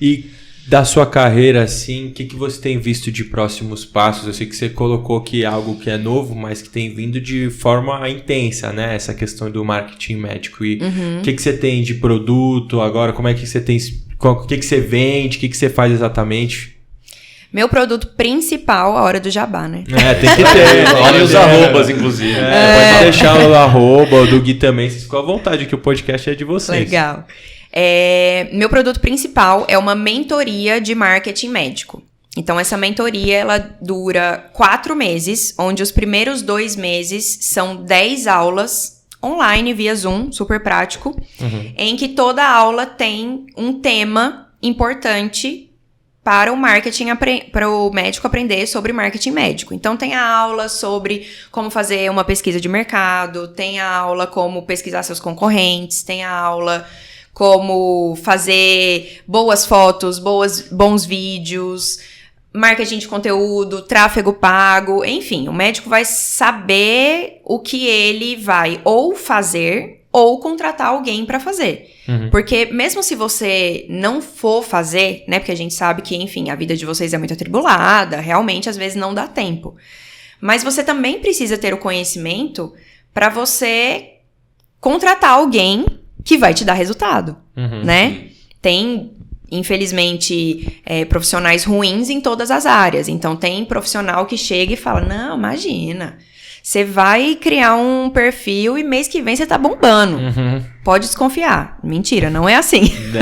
Speaker 1: E da sua carreira, assim, o que você tem visto de próximos passos? Eu sei que você colocou aqui algo que é novo, mas que tem vindo de forma intensa, né? Essa questão do marketing médico. E o que você tem de produto agora? Como é que você tem... O que você vende? O que você faz exatamente?
Speaker 4: Meu produto principal, a hora do jabá, né?
Speaker 1: Tem que ter.
Speaker 2: Olha os arrobas, inclusive.
Speaker 1: Pode deixar o arroba, o do Gui também. Vocês ficam à vontade, que o podcast é de vocês.
Speaker 4: Legal. Meu produto principal é uma mentoria de marketing médico. Então, essa mentoria, ela dura 4 meses, onde os primeiros 2 meses são 10 aulas online, via Zoom, super prático, em que toda aula tem um tema importante para o médico aprender sobre marketing médico. Então, tem a aula sobre como fazer uma pesquisa de mercado, tem a aula como pesquisar seus concorrentes, tem a aula como fazer boas fotos, bons vídeos, marketing de conteúdo, tráfego pago, enfim, o médico vai saber o que ele vai ou fazer ou contratar alguém para fazer. Porque mesmo se você não for fazer, né, porque a gente sabe que, enfim, a vida de vocês é muito atribulada, realmente às vezes não dá tempo. Mas você também precisa ter o conhecimento para você contratar alguém que vai te dar resultado, né? Tem, infelizmente, profissionais ruins em todas as áreas. Então, tem profissional que chega e fala, não, imagina, você vai criar um perfil e mês que vem você tá bombando. Pode desconfiar. Mentira, não é assim.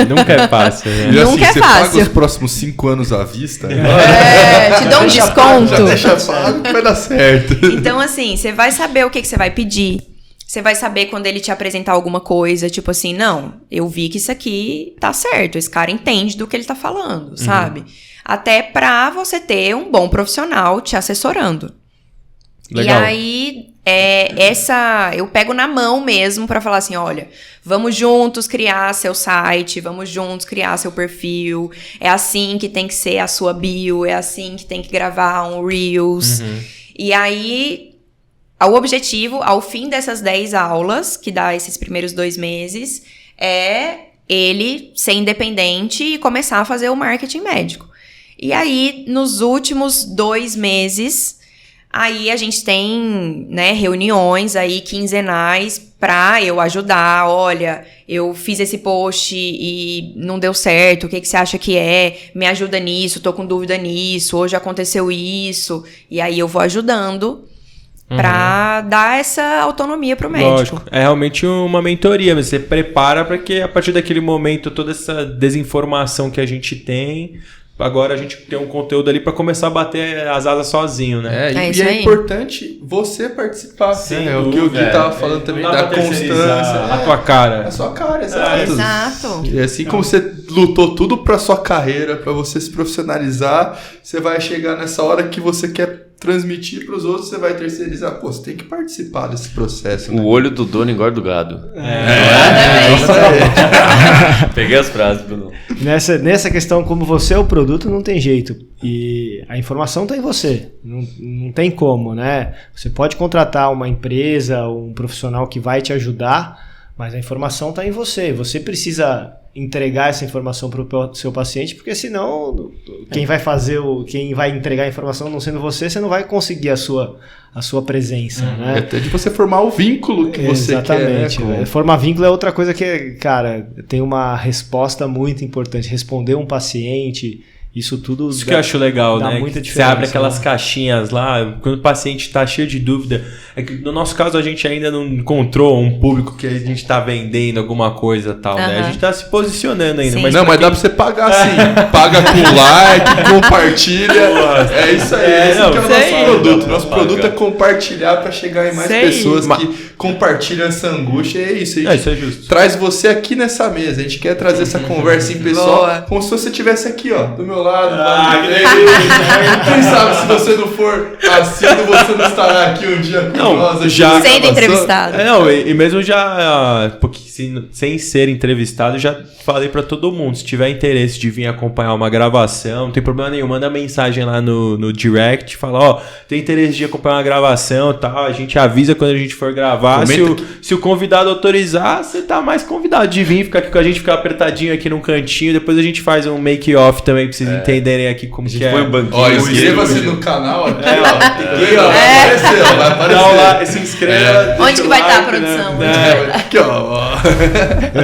Speaker 1: Nunca é fácil, né?
Speaker 3: E
Speaker 4: Nunca é
Speaker 3: você
Speaker 4: fácil.
Speaker 3: paga os próximos 5 anos à vista?
Speaker 4: Te dou um desconto.
Speaker 3: Já deixa pago que vai dar certo.
Speaker 4: Então, assim, você vai saber o que você vai pedir. Você vai saber quando ele te apresentar alguma coisa, tipo assim, não, eu vi que isso aqui tá certo, esse cara entende do que ele tá falando, sabe? Até pra você ter um bom profissional te assessorando.
Speaker 1: Legal.
Speaker 4: E aí, eu pego na mão mesmo pra falar assim, olha, vamos juntos criar seu site, vamos juntos criar seu perfil, é assim que tem que ser a sua bio, é assim que tem que gravar um Reels. E aí... O objetivo, ao fim dessas 10 aulas, que dá esses primeiros 2 meses, é ele ser independente e começar a fazer o marketing médico. E aí, nos últimos 2 meses, aí a gente tem, né, reuniões aí quinzenais pra eu ajudar. Olha, eu fiz esse post e não deu certo, o que você acha que é? Me ajuda nisso, tô com dúvida nisso, hoje aconteceu isso. E aí eu vou ajudando pra dar essa autonomia pro médico.
Speaker 1: Lógico, é realmente uma mentoria, você prepara para que a partir daquele momento toda essa desinformação que a gente tem, agora a gente tem um conteúdo ali para começar a bater as asas sozinho, né?
Speaker 3: E é importante você participar.
Speaker 1: Sim,
Speaker 3: né? O que o Gui tava falando também, da constância.
Speaker 1: A tua cara.
Speaker 3: A sua cara, exato.
Speaker 4: Exato.
Speaker 3: E assim como você lutou tudo pra sua carreira, pra você se profissionalizar, você vai chegar nessa hora que você quer transmitir pros outros, você vai terceirizar. Pô, você tem que participar desse processo. Né?
Speaker 2: O olho do dono engorda o gado. Peguei as frases, Bruno.
Speaker 5: Nessa questão, como você é o produto, não tem jeito. E a informação está em você. Não tem como, né? Você pode contratar uma empresa, um profissional que vai te ajudar, mas a informação está em você. Você precisa entregar essa informação para o seu paciente, porque senão quem vai entregar a informação não sendo você, você não vai conseguir a sua presença, né?
Speaker 3: Até de você formar o vínculo que você quer.
Speaker 5: Exatamente. Formar vínculo é outra coisa que, cara, tem uma resposta muito importante. Responder um paciente, isso tudo
Speaker 1: que eu acho legal, né?
Speaker 5: Muita
Speaker 1: Você abre aquelas
Speaker 5: né?
Speaker 1: caixinhas lá, quando o paciente está cheio de dúvida. É que no nosso caso a gente ainda não encontrou um público que a gente está vendendo alguma coisa e tal, né? A gente está se posicionando ainda.
Speaker 4: Sim.
Speaker 1: Mas
Speaker 3: dá pra você pagar sim. Paga com like, compartilha. É isso aí. Esse que é o nosso produto. Nosso produto é compartilhar para chegar em mais pessoas que compartilham essa angústia. É isso.
Speaker 1: Isso é justo.
Speaker 3: Traz você aqui nessa mesa. A gente quer trazer essa conversa em pessoal.
Speaker 4: Boa.
Speaker 3: Como se você estivesse aqui, ó, do meu lado. Quem sabe se você não for assíduo, você não estará aqui um dia com nós.
Speaker 1: Já
Speaker 4: sendo entrevistado.
Speaker 1: E mesmo já, porque sem ser entrevistado, já falei pra todo mundo, se tiver interesse de vir acompanhar uma gravação, não tem problema nenhum, manda mensagem lá no direct, fala, ó, tem interesse de acompanhar uma gravação e tal, a gente avisa quando a gente for gravar, se o convidado autorizar, você tá mais convidado de vir, ficar aqui com a gente, ficar apertadinho aqui num cantinho, depois a gente faz um make-off também, pra vocês entenderem aqui como que é.
Speaker 2: Põe um banquinho.
Speaker 3: Ó, inscreva-se no canal aqui, ó. Vai aparecer, vai aparecer.
Speaker 1: Dá lá, se inscreva.
Speaker 4: Onde que vai estar a produção?
Speaker 3: Aqui, ó.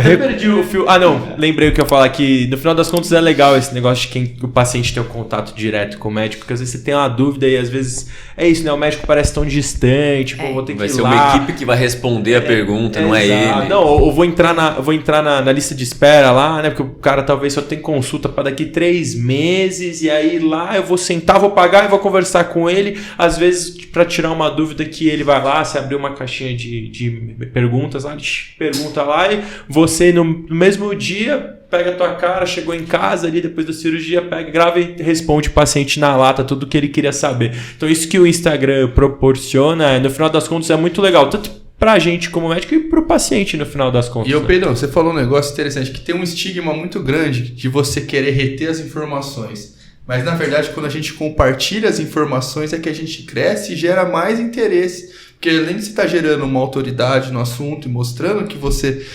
Speaker 1: Eu perdi o fio. Ah, não. Lembrei o que eu ia falar aqui. No final das contas é legal esse negócio de o paciente ter um contato direto com o médico, porque às vezes você tem uma dúvida e às vezes é isso, né? O médico parece tão distante, pô, vou ter que ir lá.
Speaker 2: Vai ser uma equipe que vai responder a pergunta, não é ele.
Speaker 1: Não, eu vou entrar na lista de espera lá, né? Porque o cara talvez só tem consulta para daqui 3 meses e aí lá eu vou sentar, vou pagar e vou conversar com ele. Às vezes, para tirar uma dúvida que ele vai lá, se abrir uma caixinha de perguntas lá, pergunta lá e você no mesmo dia pega a tua cara, chegou em casa ali depois da cirurgia, pega, grava e responde o paciente na lata tudo o que ele queria saber. Então isso que o Instagram proporciona, no final das contas é muito legal, tanto pra gente como médico e pro paciente no final das contas.
Speaker 3: E Pedrão, você falou um negócio interessante, que tem um estigma muito grande de você querer reter as informações. Mas na verdade, quando a gente compartilha as informações é que a gente cresce e gera mais interesse. Porque além de você estar gerando uma autoridade no assunto e mostrando que você,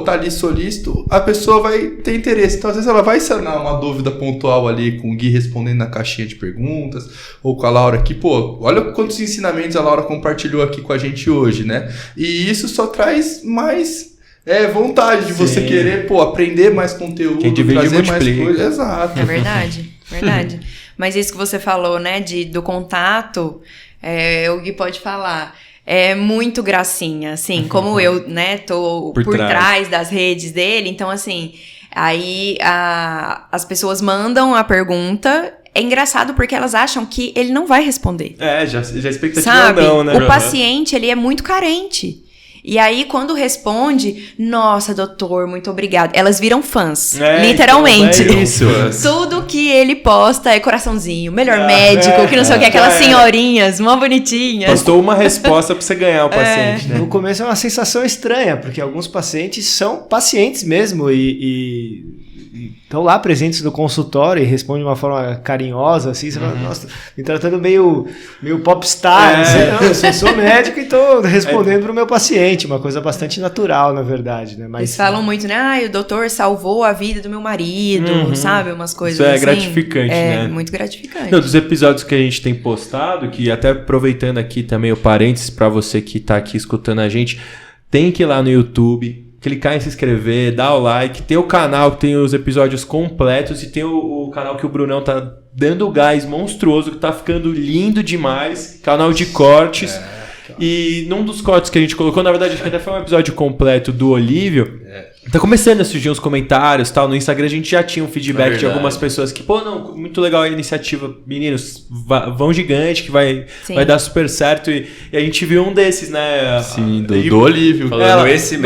Speaker 3: tá ali solícito, a pessoa vai ter interesse. Então, às vezes, ela vai sanar uma dúvida pontual ali com o Gui respondendo na caixinha de perguntas, ou com a Laura aqui. Olha quantos ensinamentos a Laura compartilhou aqui com a gente hoje, né? E isso só traz mais vontade de você querer, aprender mais conteúdo, trazer mais coisa. Exato.
Speaker 4: É verdade. Mas isso que você falou, né, do contato, o Gui pode falar. É muito gracinha, assim, como eu, né, tô por trás das redes dele, então, assim, aí as pessoas mandam a pergunta, é engraçado porque elas acham que ele não vai responder.
Speaker 1: Já expectativa
Speaker 4: sabe?
Speaker 1: Não, né?
Speaker 4: O paciente, ele é muito carente. E aí, quando responde, nossa, doutor, muito obrigado. Elas viram fãs, literalmente.
Speaker 1: Então é isso.
Speaker 4: Tudo que ele posta é coraçãozinho, melhor médico, que não sei o que, aquelas senhorinhas, mó bonitinhas.
Speaker 1: Bastou uma resposta pra você ganhar o paciente, né?
Speaker 5: No começo é uma sensação estranha, porque alguns pacientes são pacientes mesmo e estão lá presentes no consultório e respondem de uma forma carinhosa, assim, você fala, nossa, me tratando meio popstar, eu sou médico e estou respondendo para o meu paciente, uma coisa bastante natural, na verdade, né? Mas
Speaker 4: eles falam muito, né, o doutor salvou a vida do meu marido, sabe, umas coisas assim.
Speaker 1: Isso é gratificante, né?
Speaker 4: É muito gratificante.
Speaker 1: Dos episódios que a gente tem postado, que até aproveitando aqui também o parênteses para você que está aqui escutando a gente, tem que ir lá no YouTube, clicar em se inscrever, dar o like, tem o canal que tem os episódios completos e tem o canal que o Brunão tá dando gás monstruoso, que tá ficando lindo demais, canal de cortes. E num dos cortes que a gente colocou, na verdade acho que até foi um episódio completo do Olívio, Tá começando a surgir uns comentários, tal. No Instagram a gente já tinha um feedback de algumas pessoas que, pô, não, muito legal a iniciativa, meninos, vão gigante, que vai dar super certo. E a gente viu um desses, né?
Speaker 3: Sim, do Olívio.
Speaker 2: Falando, esse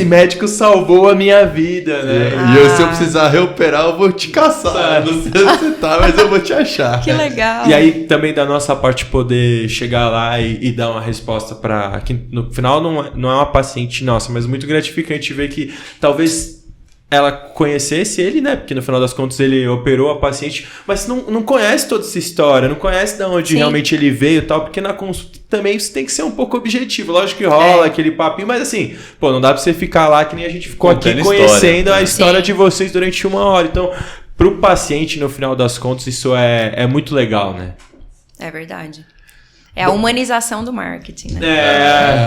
Speaker 1: médico salvou a minha vida, né?
Speaker 3: E se eu precisar reoperar, eu vou te caçar. Não sei onde você tá, mas eu vou te achar.
Speaker 4: Que legal.
Speaker 1: E aí também da nossa parte poder chegar lá e dar uma resposta para que no final não é uma paciente nossa, mas muito gratificante ver que talvez ela conhecesse ele, né? Porque no final das contas ele operou a paciente, mas não conhece toda essa história, não conhece de onde realmente ele veio e tal, porque na consulta também você tem que ser um pouco objetivo. Lógico que rola aquele papinho, mas assim, pô, não dá pra você ficar lá que nem a gente ficou aqui conhecendo a história de vocês durante 1 hora. Então, pro paciente, no final das contas, isso é muito legal, né?
Speaker 4: É verdade. É a humanização do marketing, né?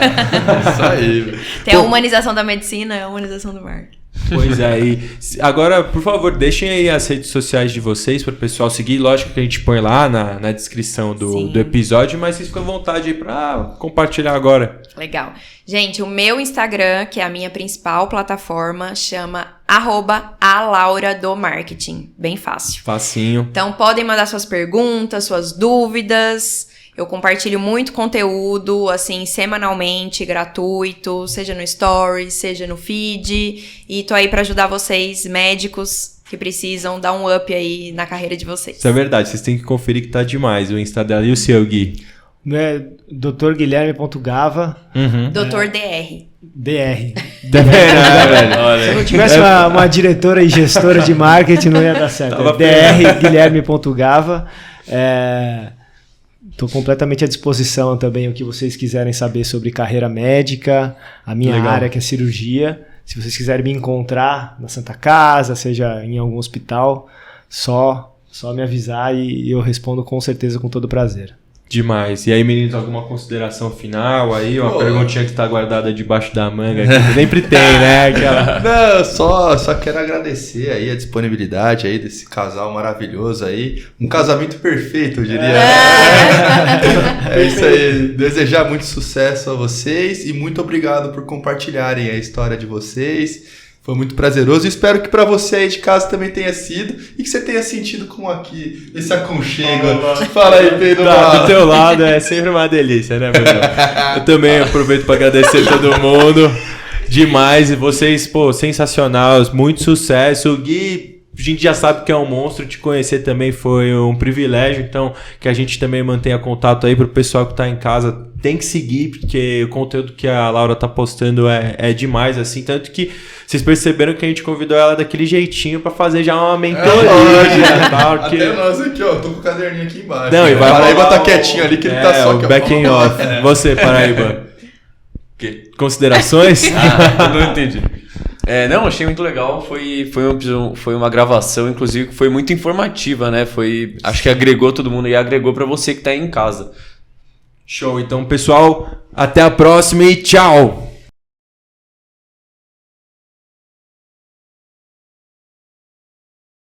Speaker 3: Isso aí.
Speaker 4: Tem a humanização da medicina, é a humanização do marketing.
Speaker 1: Pois é, e agora, por favor, deixem aí as redes sociais de vocês para o pessoal seguir. Lógico que a gente põe lá na descrição do episódio, mas vocês ficam à vontade aí para compartilhar agora.
Speaker 4: Legal. Gente, o meu Instagram, que é a minha principal plataforma, chama @alauradomarketing. Bem fácil.
Speaker 1: Facinho.
Speaker 4: Então, podem mandar suas perguntas, suas dúvidas. Eu compartilho muito conteúdo, assim, semanalmente, gratuito, seja no Stories, seja no feed. E tô aí pra ajudar vocês, médicos, que precisam dar um up aí na carreira de vocês.
Speaker 1: Isso é verdade, vocês têm que conferir que tá demais o Insta dela. E o seu, Gui?
Speaker 5: drguilherme.gava.
Speaker 4: Dr. DR.
Speaker 5: DR.
Speaker 1: Velho.
Speaker 5: Se eu não tivesse uma diretora e gestora de marketing, não ia dar certo. drguilherme.gava. Estou completamente à disposição também o que vocês quiserem saber sobre carreira médica, a minha área que é cirurgia. Se vocês quiserem me encontrar na Santa Casa, seja em algum hospital, só me avisar e eu respondo com certeza com todo prazer.
Speaker 1: Demais. E aí, meninos, alguma consideração final aí? Uma perguntinha que está guardada debaixo da manga, que sempre tem, né? Aquela...
Speaker 3: Não, só quero agradecer aí a disponibilidade aí desse casal maravilhoso aí. Um casamento perfeito, eu diria. É isso aí. Desejar muito sucesso a vocês e muito obrigado por compartilharem a história de vocês. Foi muito prazeroso e espero que pra você aí de casa também tenha sido e que você tenha sentido como aqui esse aconchego. Fala aí, Pedro.
Speaker 1: Do teu lado é sempre uma delícia, né, Pedro? Eu também aproveito pra agradecer todo mundo. Demais. E vocês, pô, sensacional. Muito sucesso. O Gui, a gente já sabe que é um monstro. Te conhecer também foi um privilégio. Então, que a gente também mantenha contato aí pro pessoal que tá em casa. Tem que seguir, porque o conteúdo que a Laura tá postando é demais, assim. Tanto que vocês perceberam que a gente convidou ela daquele jeitinho pra fazer já uma mentoria. Tal, que...
Speaker 3: Até nós aqui, ó. Tô com o caderninho aqui embaixo.
Speaker 1: Não, e vai
Speaker 3: Paraíba tá quietinho ali, que ele tá só...
Speaker 1: o backing off. Você, Paraíba. Considerações?
Speaker 2: Eu não entendi. Não, achei muito legal. Foi uma gravação, inclusive, que foi muito informativa, né? Acho que agregou todo mundo e agregou pra você que tá aí em casa.
Speaker 1: Show. Então, pessoal, até a próxima e tchau!